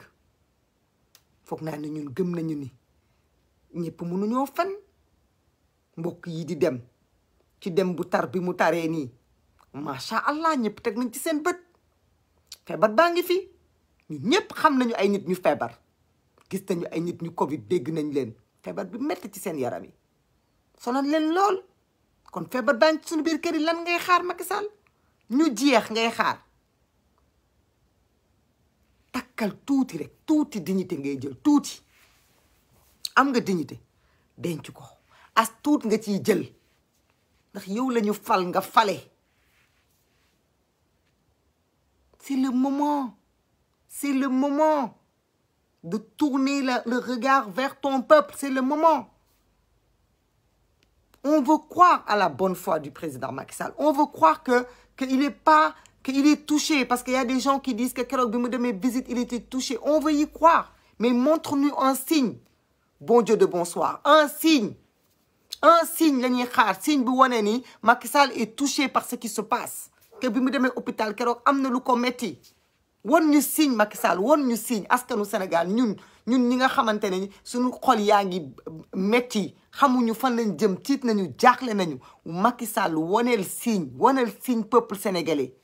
foog naa ne ñun gëm nañu ni ñëpp mënuñoo fen mbokk yi di dem ci dem bu tar bi mu taree nii macha allah ñëpp teg nañ ci seen bët feebar baa ngi fi ñun ñëpp xam nañu ay nit ñu feebar gis nañu ay nit ñu Covid dégg nañ leen feebar bi metti ci seen yaram yi sonal leen lool kon feebar baa ngi ci suñu biir kër yi lan ngay xaar Macky Sall ñu jeex ngay xaar takkal tuuti rek tuuti dignité ngay jël tuuti am nga dignité denc ko as tuut nga ciy jël ndax yow la ñu fal nga fale c'est le moment de tourner le regard vers ton peuple c'est le moment on veut croire à la bonne foi du président Macky Sall on veut croire qu'il est touché parce qu'il y a des gens qui disent que keroog bi mu demee visite il était touché on veut y croire mais montre-nous un signe bon Dieu de bonsoir un signe la ñuy xaar signe bu wane ni Macky Sall est touché par ce qui se passe que bi mu demee hôpital keroog am na lu ko metti won ñu signe Macky Sall won ñu signe askanu Sénégal ñun ñi nga xamante ne suñu xol yaa ngi metti xamuñu fan lañ jëm tiit nañu jaaxle nañu Macky Sall waneel signe peuple sénégalais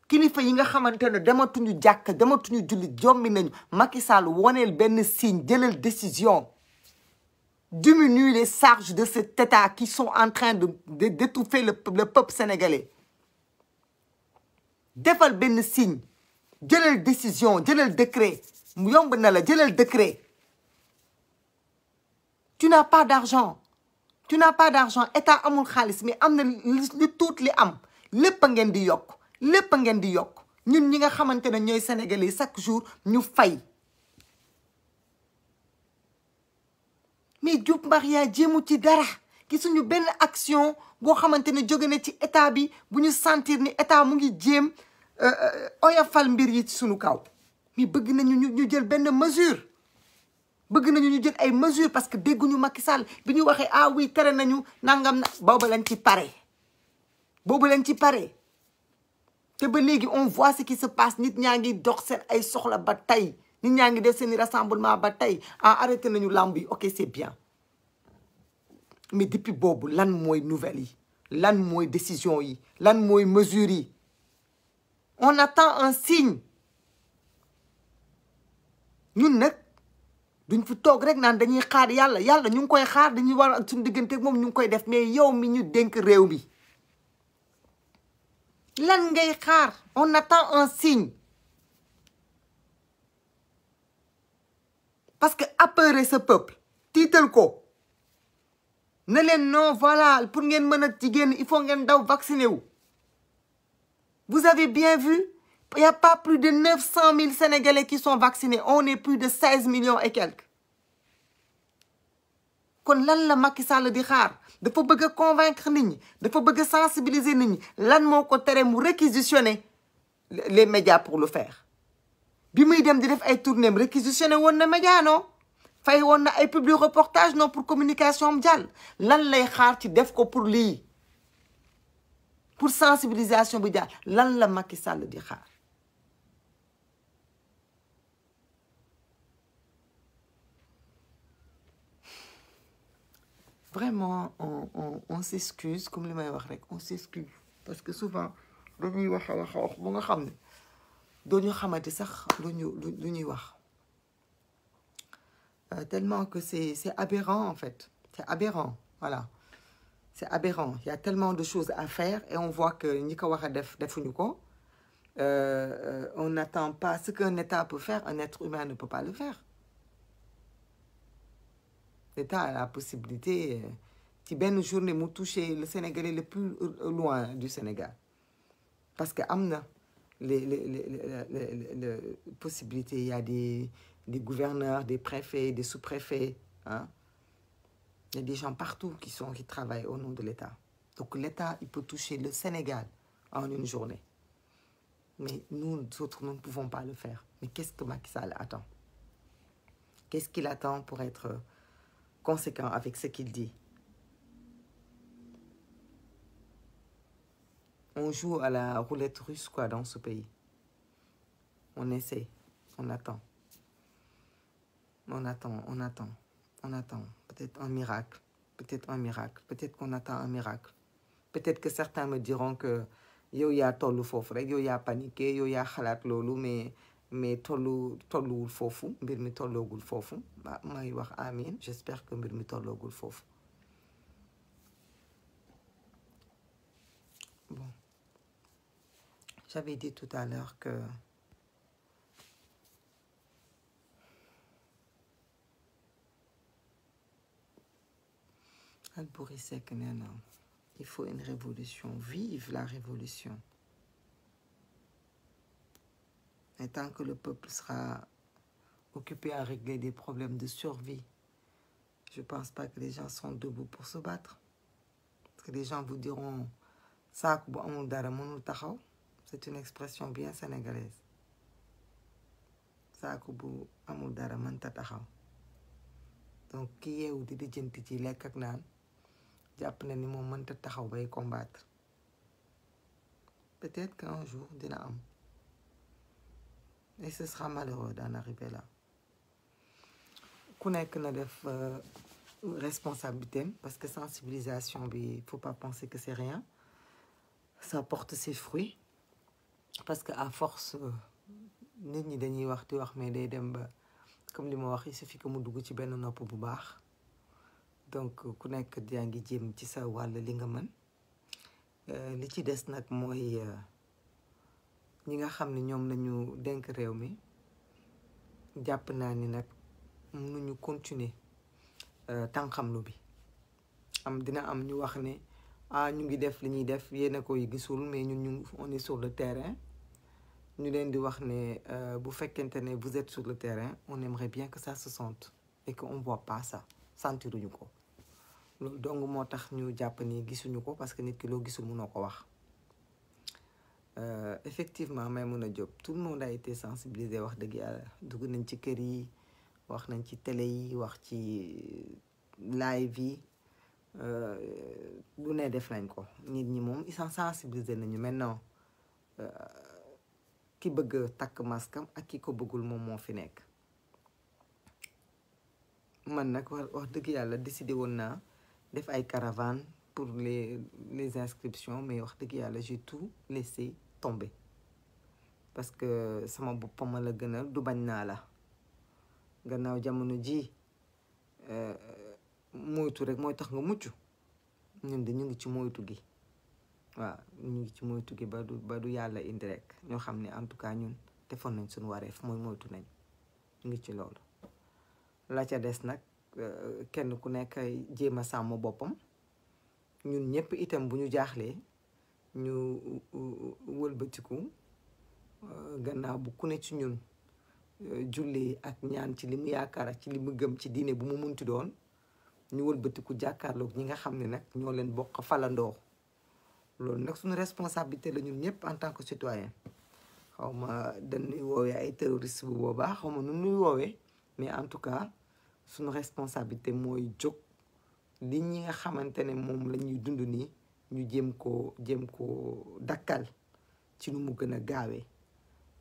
kilifa yi nga xamante ne dematuñu jàkk dematuñu julli jommi nañu Macky Sall waneel benn signe jëlal décision diminue les charges de cet État qui sont en train d'étouffer le peuple sénégalais defal benn signe jëlal décision jëlal décret mu yomb na la jëlal décret tu n'as pas d'argent État amul xaalis mais am na lu tuut li am lépp a ngeen di yokk ñun ñi nga xamante ne ñooy sénégalais chaque jour ñu fay mais Diop Maria jéemu ci dara gisuñu benn action boo xamante ne jóge na ci état bi bu ñu sentir ni état mu ngi jéem oyofal mbir yi ci suñu kaw mais bëgg nañu ñu jël benn mesure bëgg nañu ñu jël ay mesures parce que dégguñu Macky Sall bi ñu waxee ah oui tere nañu nangam na boobu lañ ci pare te te ba léegi on voit ce qui se passe nit ñaa ngi dox seen ay soxla ba tey nit ñaa ngi def seen rassemblement ba tey arrêté nañu lamb yi ok c'est bien mais depuis boobu lan mooy nouvelle yi lan mooy décision yi lan mooy mesure yi on attend un signe ñun nag duñ fi toog rek naan dañuy xaar yàlla ñu ngi koy xaar dañuy war ak suñu diggante moom ñu ngi koy def mais yow mi ñu dénk réew mi lan ngay xaar on attend un signe parce que apeurer ce peuple tiital ko ne leen non voilà pour ngeen mën a jigéen il faut ngeen daw vacciner wu vous avez bien vu il n'y a pas plus de 900 000 Sénégalais qui sont vaccinés on est plus de 16 millions et quelques kon lan la Macky Sall di xaar dafa bëgg a convaincre nit ñi dafa bëgg a sensibiliser nit ñi lan moo ko tere mu réquisitionner les médias pour le faire bi muy dem di def ay tournéem réquisitionner woon na média non fay woon na ay public reportage non pour communication am jàll lan lay xaar ci def ko pour lii pour sensibilisation bi jàll lan la Macky Sall di xaar vraiment on s'excuse comme li may wax rek on s'excuse parce que souvent dañuy wax a wax bu nga xam ne doo ñu xamante sax lu ñuy wax tellement que c'est aberrant en fait c'est aberrant voilà c'est aberrant il y a tellement de choses à faire et on voit que ñi ko war a def defuñu ko on n'attend pas ce qu'un État peut faire un être humain ne peut pas le faire l'État a la possibilité ci benn journée mu toucher le Sénégalais le plus loin du Sénégal parce que am na les possibilités il y a des gouverneurs des préfets des sous-préfets hein il y a des gens partout qui travaillent au nom de l'État donc l'État il peut toucher le Sénégal en une journée mais nous autres nous ne pouvons pas le faire mais qu'est-ce que Macky Sall attend qu'est-ce qu'il attend pour être conséquent avec ce qu'il dit on joue à la roulette russe quoi dans ce pays on essaie on attend peut-être un miracle peut-être qu'on attend un miracle peut-être que certains me diront que yow yaa tollu foofu rek yow yaa paniqué yow yaa xalaat loolu mais tolluwul foofu mbir mi tolloogul foofu may wax amiin j'espère que mbir mi tolloogul foofu bon j'avais dit tout à l'heure que Alboury Seck nee na il faut une révolution vive la révolution et tant que le peuple sera occupé à régler des problèmes de survie je pense pas que les gens sont debout pour se battre parce que les gens vous diront saako bu amul dara mënul taxaw c'est une expression bien sénégalaise saako bu amul dara mënta taxaw donc ki yeewu di lijjanti ci lekk ak naan jàpp na ni moom mënta taxaw bay combattre peut-être qu'un jour dina am et ce sera malheureux d'en arriver là ku nekk na def responsabilité parce que sensibilisation bi faut pas penser que c'est rien ça porte ses fruits parce que à force nit ñi dañuy wax di wax mais day dem ba comme li ma wax il suffit que mu dugg ci benn nopp bu baax donc ku nekk yaa ngi jéem ci sa wàll li nga mën li ci des nag mooy ñi nga xam ne ñoom lañu dénk réew mi jàpp naa ni nag mënuñu continuer tànqamlu bi dina am ñu wax ne ñu ngi def li ñuy def yéen a koy gisul mais ñun on est sur le terrain ñu leen di wax ne bu fekkente ne vous êtes sur le terrain on aimerait bien que ça se sente et que on voit pas ça sentiruñu ko loolu dong moo tax ñu jàpp ni gisuñu ko parce que nit ki loo gisul mënoo ko wax effectivement Maïmouna Diop tout le monde a été sensibilisé wax dëgg yàlla dugg nañ ci kër yi wax nañ ci télé yi wax ci live yi lu ne def nañ ko nit ñi moom ils sont sensibilisés nañu maintenant ki bëgg takk maskam ak ki ko bëggul moom moo fi nekk. man nag wax dëgg yàlla décidé woon naa def ay caravane pour les inscriptions, mais wax dëgg yàlla j'ai tout laissé tomber parce que sama boppam la gënal du bañ naa la gannaaw jamono ji moytu rek mooy tax nga mucc. ñun de ñu ngi ci moytu gi waaw ñu ngi ci moytu gi ba du yàlla indi rek ñoo xam ne en tout cas ñun defoon nañ suñu wareef mooy moytu nañ ñu ngi ci loolu. la ca des nag kenn ku nekk jéem a sàmm boppam. ñun ñëpp itam bu ñu jaaxlee ñu wëlbatiku gannaaw bu ku ne ci ñun julli ak ñaan ci li mu yaakaar ak ci li mu gëm ci diine bu mu munti doon ñu wëlbatiku jàkkaarloog ñi nga xam ne nag ñoo leen bokk falandoo. loolu nag suñu responsabilité la ñun ñëpp en tant que citoyen. xaw ma dañuy woowee ay terroriste bu boobaa xaw ma nu ñuy woowee mais en tout cas suñu responsabilité mooy jóg li ñi nga xamante ne moom la ñuy dund nii ñu jéem koo dakkal ci nu mu gën a gaawee.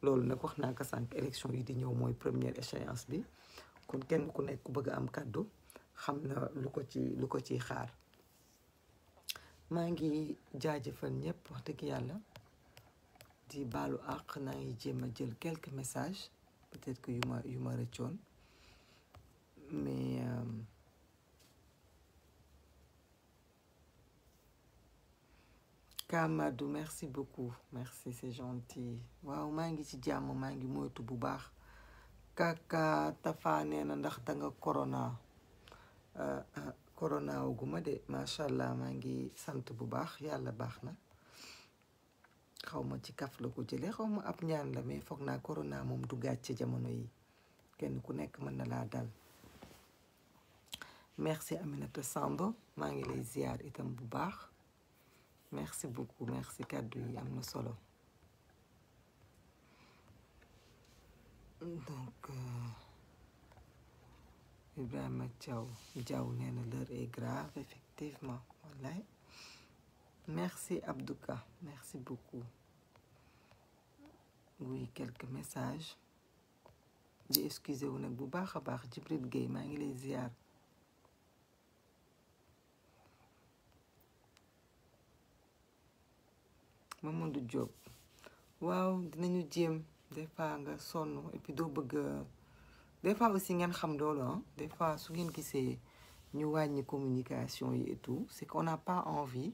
loolu nag wax naa ko sànq élection yi di ñëw mooy première échéance bi kon kenn ku nekk ku bëgg a am kàddu xam na lu ko ciy xaar. maa ngi jaajëfal ñëpp wax dëgg yàlla di baalu àq. naa ngi jéem a jël quelques messages peut-être que yu ma rëccoon mais Kamadou merci beaucoup merci c'est gentil. waaw maa ngi ci jàmm maa ngi moytu bu baax. Kaka Tafa nee na ndax danga corona. corona wuguma de macha allah maa ngi sant bu baax yàlla baax na. xaw ma ci kaf la ko jëlee xaw ma ab ñaan la mais foog naa corona moom du gàcce jamono yi kenn ku nekk mën na laa dal. merci Aminata Samb maa ngi lay ziar itam bu baax. merci beaucoup merci kàddu yi am na solo. donc Ibrahima Diaw nee na l'heure est grave effectivement wallaay. merci Abdouka merci beaucoup. oui quelques messages. di excusez wu nag bu baax a baax Djibril Gueye maa ngi lay ziar. Mamadou Diop waaw dinañu jéem des fois nga sonn et puis doo bëgg des fois aussi ngeen xam loolu des fois su ngeen gisee ñu wàññi communication yi et tout c'est qu'on n'a pas envie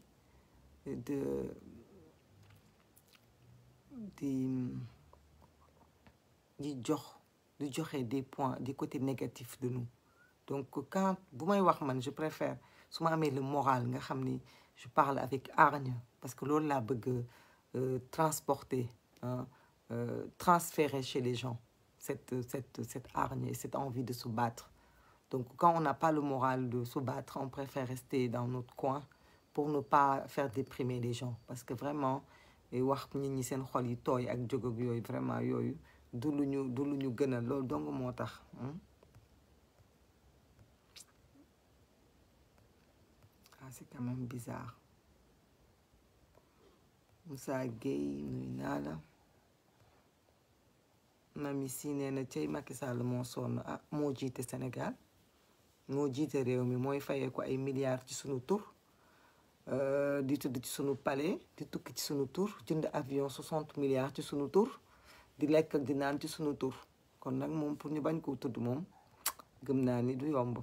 di joxe des points des côtés négatifs de nous. donc quand bu may wax man je préfère su ma amee le moral nga xam ni je parle avec hargne parce que loolu laa bëgg transporter transférer chez les gens cette hargne et cette envie de se battre. donc quand on n'a pas le moral de se battre on préfère rester dans notre coin pour ne pas faire déprimer les gens parce que vraiment wax nit ñi seen xol yi tooy ak jóg ak yooyu vraiment yooyu du lu ñu gënal loolu dong moo tax. c'est quand même bizarre. Moussa Gueye nuy naa la. Mami si nee na cey Macky Sall moo sonn moo jiite Sénégal moo jiite réew mi mooy fayee ko ay milliards ci sunu tur di tëdd ci sunu palais di tukki ci sunu tur jënd avion 60 milliards ci sunu tur di lekk ak di naan ci sunu tur kon nag moom pour ñu bañ koo tudd moom gëm naa ni du yomb.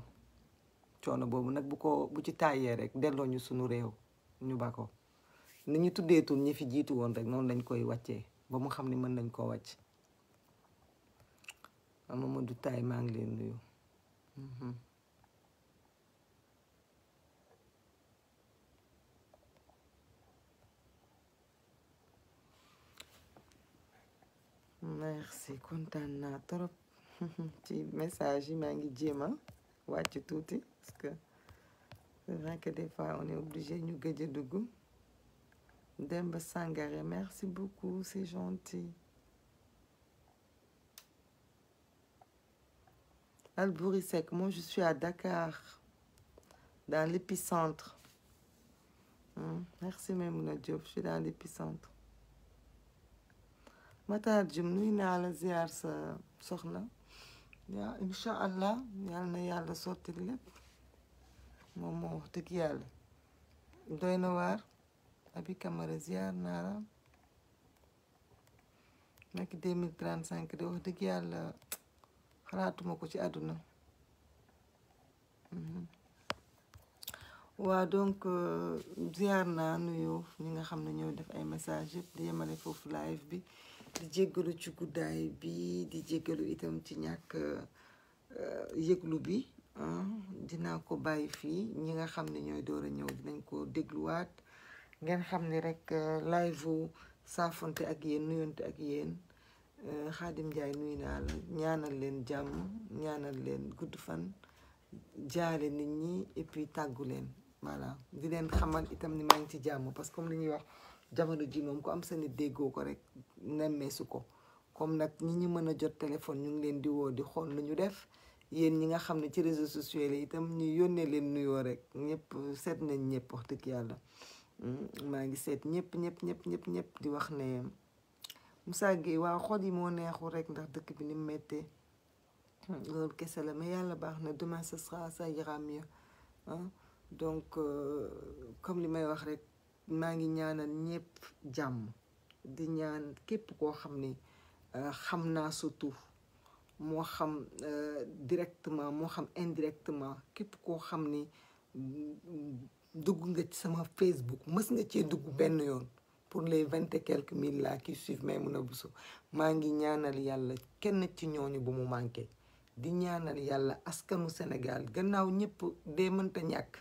coono boobu nag bu ci tàyyee rek delloo ñu sunu réew ñu ba ko ni ñu tuddeetul ñi fi jiitu woon rek noonu lañ koy wàccee ba mu xam ni mën nañ koo wàcc. Mamadou Taye maa ngi leen nuyu. merci kontaan naa trop ci message yi maa ngi jéem a wàcc tuuti parce que c'est vrai que des fois on est obligé ñu gëj a dugg. Demba Sangaré merci beaucoup c'est gentil. Albouri Seck moi je suis à Dakar dans l'épicentre. merci Maimouna Diop je suis dans l'épicentre. Matar Jum nuy naa la ziar sa soxna yaa incha allah yal na yàlla sotti lépp moom moo wax dëgg yàlla doy na waar Abi Camara ziar naa la nekk 2035 de wax dëgg yàlla xalaatuma ko ci àdduna waa donc ziar naa nuyu ñi nga xam ne ñoo def ay message yëpp di yemale foofu live bi di jéggalu ci guddaay bi di jéggalu itam ci ñàkk yëglu bi dinaa ko bàyyi fii ñi nga xam ne ñooy door a ñëw dinañ ko dégluwaat ngeen xam ne rek live u saafonte ak yéen nuyonte ak yéen Xaadim Njaay nuyu naa la ñaanal leen jàmm ñaanal leen gudd fan jaale nit ñi et puis tàggu leen voilà di leen xamal itam ni maa ngi ci jàmm parce que comme li ñuy wax jamono ji moom ku am sa nit déggoo ko rek nemmeesu ko comme nag ñi ñu mën a jot téléphone ñu ngi leen di woo di xool nu ñu def yéen ñi nga xam ne ci réseaux sociaux yi itam ñu yónnee leen nuyoo rek ñëpp seet nañ ñëpp wax dëgg yàlla maa ngi seet ñëpp di wax ne Moussa Gueye waaw xol yi moo neexul rek ndax dëkk bi ni mu méttee loolu kese la mais yàlla baax na demain ce sera ça ira mieux donc comme li may wax rek maa ngi ñaanal ñëpp jàmm di ñaan képp koo xam ni xam naa surtout moo xam directement moo xam indirectement képp koo xam ni dugg nga ci sama Facebook mës nga cee dugg benn yoon pour les 20 et quelques mille là qui suivent Maimouna Bousso maa ngi ñaanal yàlla kenn ci ñooñu bu mu manqué di ñaanal yàlla askanu Sénégal gannaaw ñëpp dee mënta ñàkk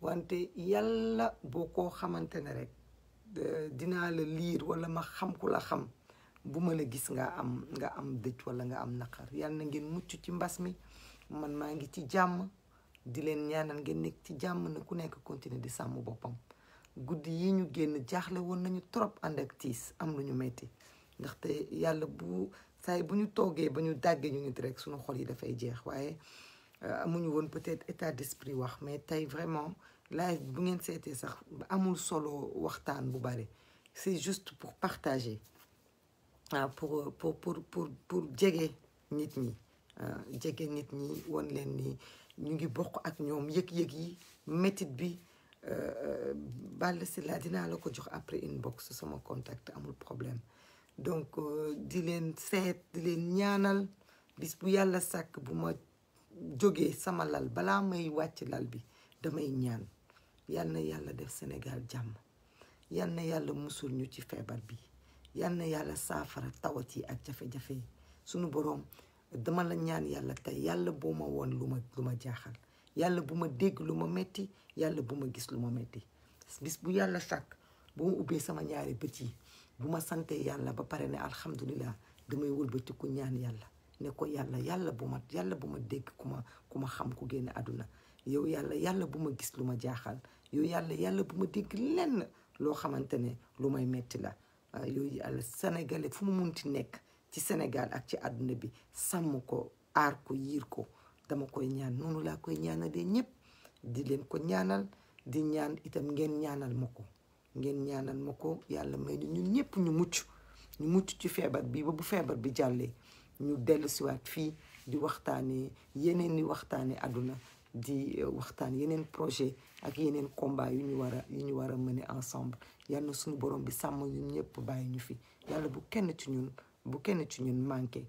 wante yàlla boo ko xamante ne rek dinaa la liir wala ma xam ku la xam bu ma la gis nga am dëj wala nga am naqar yàlla na ngeen mucc ci mbas mi man maa ngi ci jàmm di leen ñaanal ngeen nekk ci jàmm na ku nekk continuer di sàmm boppam guddi yi ñu génn jaaxle woon nañu trop ànd ak tiis am lu ñu metti ndaxte yàlla bu saay bu ñu toogee ba ñu dàggee ñu nit rek suñu xol yi dafay jeex waaye amuñu woon peut-être état d'esprit wax mais tey vraiment live bu ngeen seetee sax amul solo waxtaan bu bari c'est juste pour partager pour jege nit ñi won leen ni ñu ngi bokk ak ñoom yëg-yëg yi métit bi Balla Sylla dinaa la ko jox après inbox sama contact amul problème donc di leen seet di leen ñaanal bis bu yàlla sàkk bu ma jógee sama lal balaa may wàcc lal bi damay ñaan yal na yàlla def Sénégal jàmm yal na yàlla musul ñu ci feebar bi yal na yàlla saafara tawat yi ak jafe-jafe yi sunu boroom dama la ñaan yàlla tey yàlla boo ma woon lu ma jaaxal yàlla bu ma dégg lu ma metti yàlla bu ma gis lu ma metti bis bu yàlla sàkk bu ma ubbee sama ñaari bët yi bu ma santee yàlla ba pare ne alhamdulilah damay wëlbatiku ñaan yàlla ne ko yàlla bu ma dégg ku ma xam ku génn àdduna yow yàlla bu ma gis lu ma jaaxal yow yàlla bu ma dégg lenn loo xamante ne lu may metti la yooyu yàlla sénégalais fu mu munti nekk ci Sénégal ak ci àdduna bi sàmm ko aar ko yiir ko dama koy ñaan noonu laa koy ñaanalee ñëpp di leen ko ñaanal di ñaan itam ngeen ñaanal ma ko yàlla may ñun ñëpp ñu mucc ci feebar bi ba bu feebar bi jàllee ñu dellu siwaat fii di waxtaanee yeneen ni waxtaanee àdduna di waxtaan yeneen projet ak yeneen combat yu ñu war a mener ensemble yàlla na suñu borom bi sàmm ñun ñëpp bàyyi ñu fi yàlla bu kenn ci ñun manqué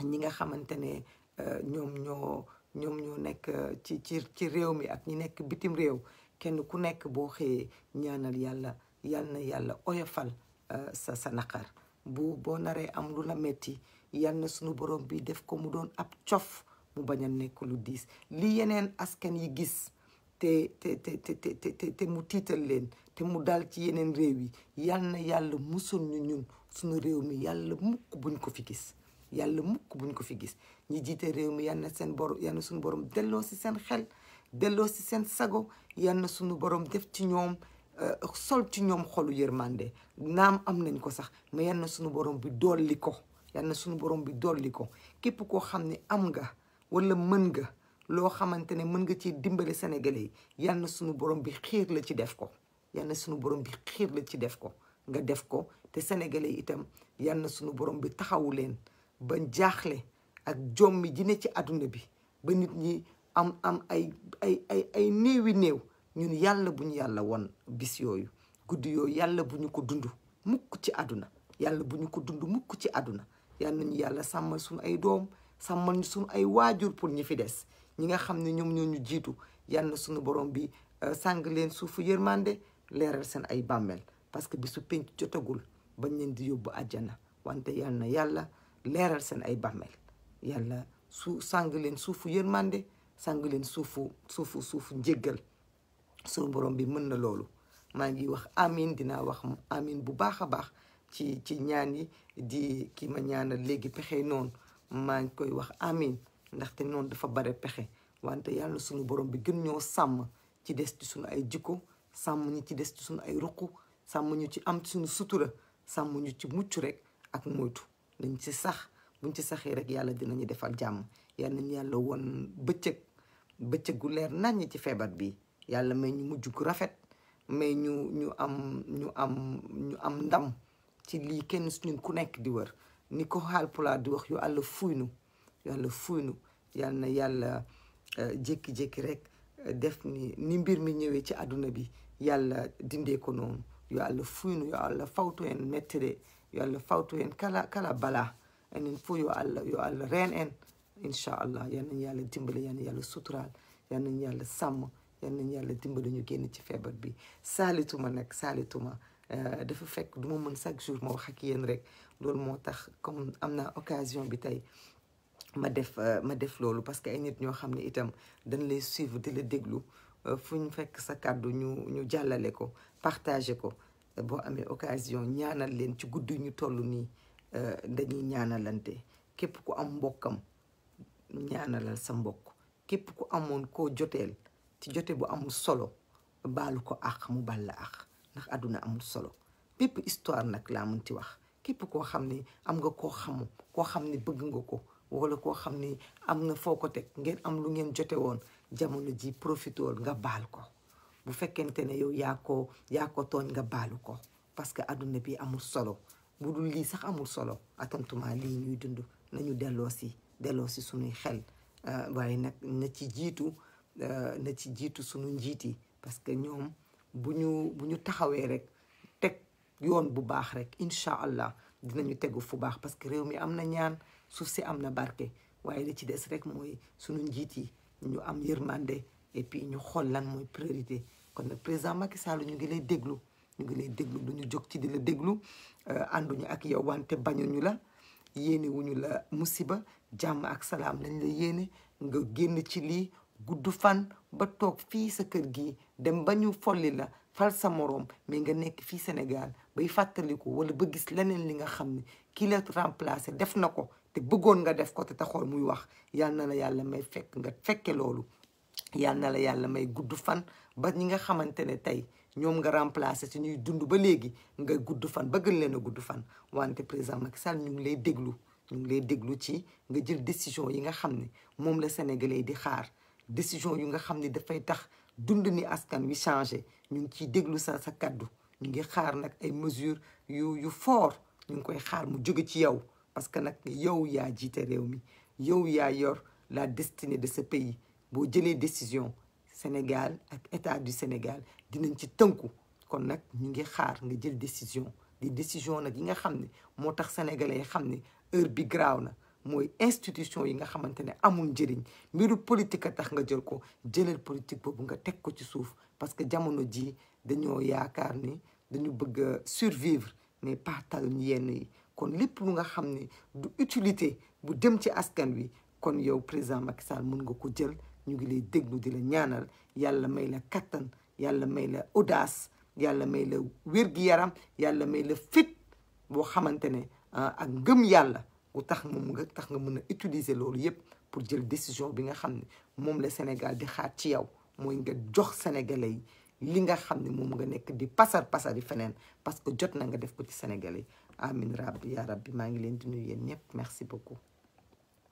ñi nga xamante ne ñoom ñoo nekk ci réew mi ak ñi nekk bitim réew kenn ku nekk boo xëyee ñaanal yal na yàlla oyofal sa naqar boo naree am lu la metti yal na suñu borom bi def ko mu doon ab cof mu bañ a nekk lu diis li yeneen askan yi gis te mu tiital leen te mu dal ci yeneen réew yi yal na yàlla musul ñun suñu réew mi yàlla mukk buñ ko fi gis ñi jiite réew mi yal na suñu borom delloo si seen xel delloo si seen sago yal na suñu borom def ci ñoom sol ci ñoom xolu yërmande naam am nañ ko sax mais yal na suñu borom bi dolli ko képp koo xam ne am nga wala mën nga loo xamante ne mën nga ci dimbale sénégalais yi yal na suñu borom bi xiir la ci def ko nga def ko te sénégalais itam yal na suñu borom bi taxawu leen ba jaaxle ak jommi ji ne ci àdduna bi ba nit ñi am ay néewi néew ñun yàlla bu ñu yàlla won bis yooyu guddi yooyu yàlla bu ñu ko dund mukk ci àdduna yàlla bu ñu ko dund mukk ci àdduna yal nañu yàlla sàmmal suñu ay doom sàmmal ñu suñu ay waajur pour ñi fi des ñi nga xam ne ñoom ñoo ñu jiitu yal na suñu borom bi sàng leen suufu yërmande leeral seen ay bàmmeel parce que bisu penc jotagul bañ leen di yóbbu àjjana wante yal na yàlla leeral seen ay bàmmeel yàlla sàng leen suufu yërmande sàng leen suufu njéggal suñu borom bi mën na loolu maa ngi wax amin dinaa wax amin bu baax a baax ci ñaan yi di ki ma ñaanal léegi pexe noonu maa ngi koy wax amin ndaxte noonu dafa bare pexe wante yàlla suñu borom bi gën ñoo sàmm ci des ci suñu ay jikko sàmm ñu ci des ci suñu ay ruq sàmm ñu ci am suñu sutura sàmm ñu ci mucc rek ak moytu dañ ci sax buñ ci saxee rek yàlla dinañu defal jàmm yal nañu yàlla won bëccëg gu leer naññ ci feebar bi yàlla may ñu mujj gu rafet mais ñu am ndam ci lii kenn su ñun ku nekk di wër ni ko Haalpulaar di wax yu àlla fuynu yal na yàlla jékki-jékki rek def ni mbir mi ñëwee ci àdduna bi yàlla dindee ko noonu yo Allah fuynu yo Allah fawtu en mettede yo Allah fawtu en kala bala enen fo yo Allah reen en inchallah yal nañu yàlla dimbali yal nañu yàlla suturaal yal nañu yàlla sàmm yal nañu yàlla dimbali ñu génn ci feebar bi saalituma dafa fekk du ma mën chaque jour ma wax ak yéen rek loolu moo tax comme am naa occasion bi tey ma def loolu parce que ay nit ñoo xam ne itam dañ lay suivre di la déglu fu ñu fekk sa kàddu ñu jàllale ko partager ko boo amee occasion ñaanal leen ci guddi ñu toll nii dañuy ñaanalante képp ku am mbokkam ñaanalal sa mbokk képp ku amoon koo joteel ci jote bu amul solo baalu ko àq mu bal la àq ndax àdduna amul solo bépp histoire nag laa mën ci wax képp koo xam ne am nga koo xam ne bëgg nga ko wala koo xam ne am na foo ko teg ngeen am lu ngeen jote woon jamono ji profitool nga baal ko bu fekkente ne yow yaa ko tooñ nga baalu ko parce que àdduna bi amul solo bu dul lii sax amul solo attentuma lii ñuy dund nañu delloo si suñuy xel waaye nag na ci jiitu suñu njiit yi parce que ñoom bu ñu taxawee rek teg yoon bu baax rek incha allah dinañu tegu fu baax parce que réew mi am na ñaan suuf si am na barke waaye li ci des rek mooy suñu njiit yi ñu am yërmande et puis ñu xool lan mooy priorité kon nag président Macky Sall ñu ngi lay déglu du ñu jóg ci di la déglu ànduñu ak yow wante bañuñu la yéene wuñu la musiba jàmm ak salaam lañ la yéene nga génn ci lii gudd fan ba toog fii sa kër gi dem ba ñu folli la fal sa moroom mais nga nekk fii Sénégal bay fàttaliku wala ba gis leneen li nga xam ne ki la remplacé def na ko te bëggoon nga def ko te taxool muy wax yal na la yàlla may fekk nga fekke loolu yal na la yàlla may gudd fan ba ñi nga xamante ne tey ñoom nga remplacé ci ñuy dund ba léegi nga gudd fan ba gën leen a gudd fan wante président Macky Sall ñu ngi lay déglu ci nga jël décision yi nga xam ne moom la Sénégalais di xaar décision yu nga xam ne dafay tax dund ni askan wi changé ñu ngi ciy déglu sa kaddu ñu ngi xaar nag ay mesures yu fort ñu ngi koy xaar mu jóge ci yow parce que nag yow yaa jiite réew mi yow yaa yor la destinée de ce pays boo jëlee décision Sénégal ak état du Sénégal dinañ ci tënku kon nag ñu ngi xaar nga jël décision nag yi nga xam ne moo tax sénégalais yi xam ne heure bi graaw na mooy institution yi nga xamante ne amul njëriñ mbiru politique a tax nga jël ko jëlal politique boobu nga teg ko ci suuf parce que jamono ji dañoo yaakaar ni dañu bëgg a survivre mais pas taluñu yenn yi kon lépp lu nga xam ne du utilité bu dem ci askan wi kon yow président Macky Sall mën nga ko jël ñu ngi lay déglu di la ñaanal yàlla may la kattan yàlla may la audace yàlla may la wér-gi-yaram yàlla may la fit boo xamante ne ak ngëm yàlla bu tax nga mën a utiliser loolu yépp pour jël décision bi nga xam ne moom la Sénégal di xaar ci yow mooy nga jox sénégalais yi li nga xam ne moom nga nekk di pasar yi feneen parce que jot na nga def ko ci sénégalais yi amin rabbi ya rabbi maa ngi leen di nuyu yéen ñëpp merci beaucoup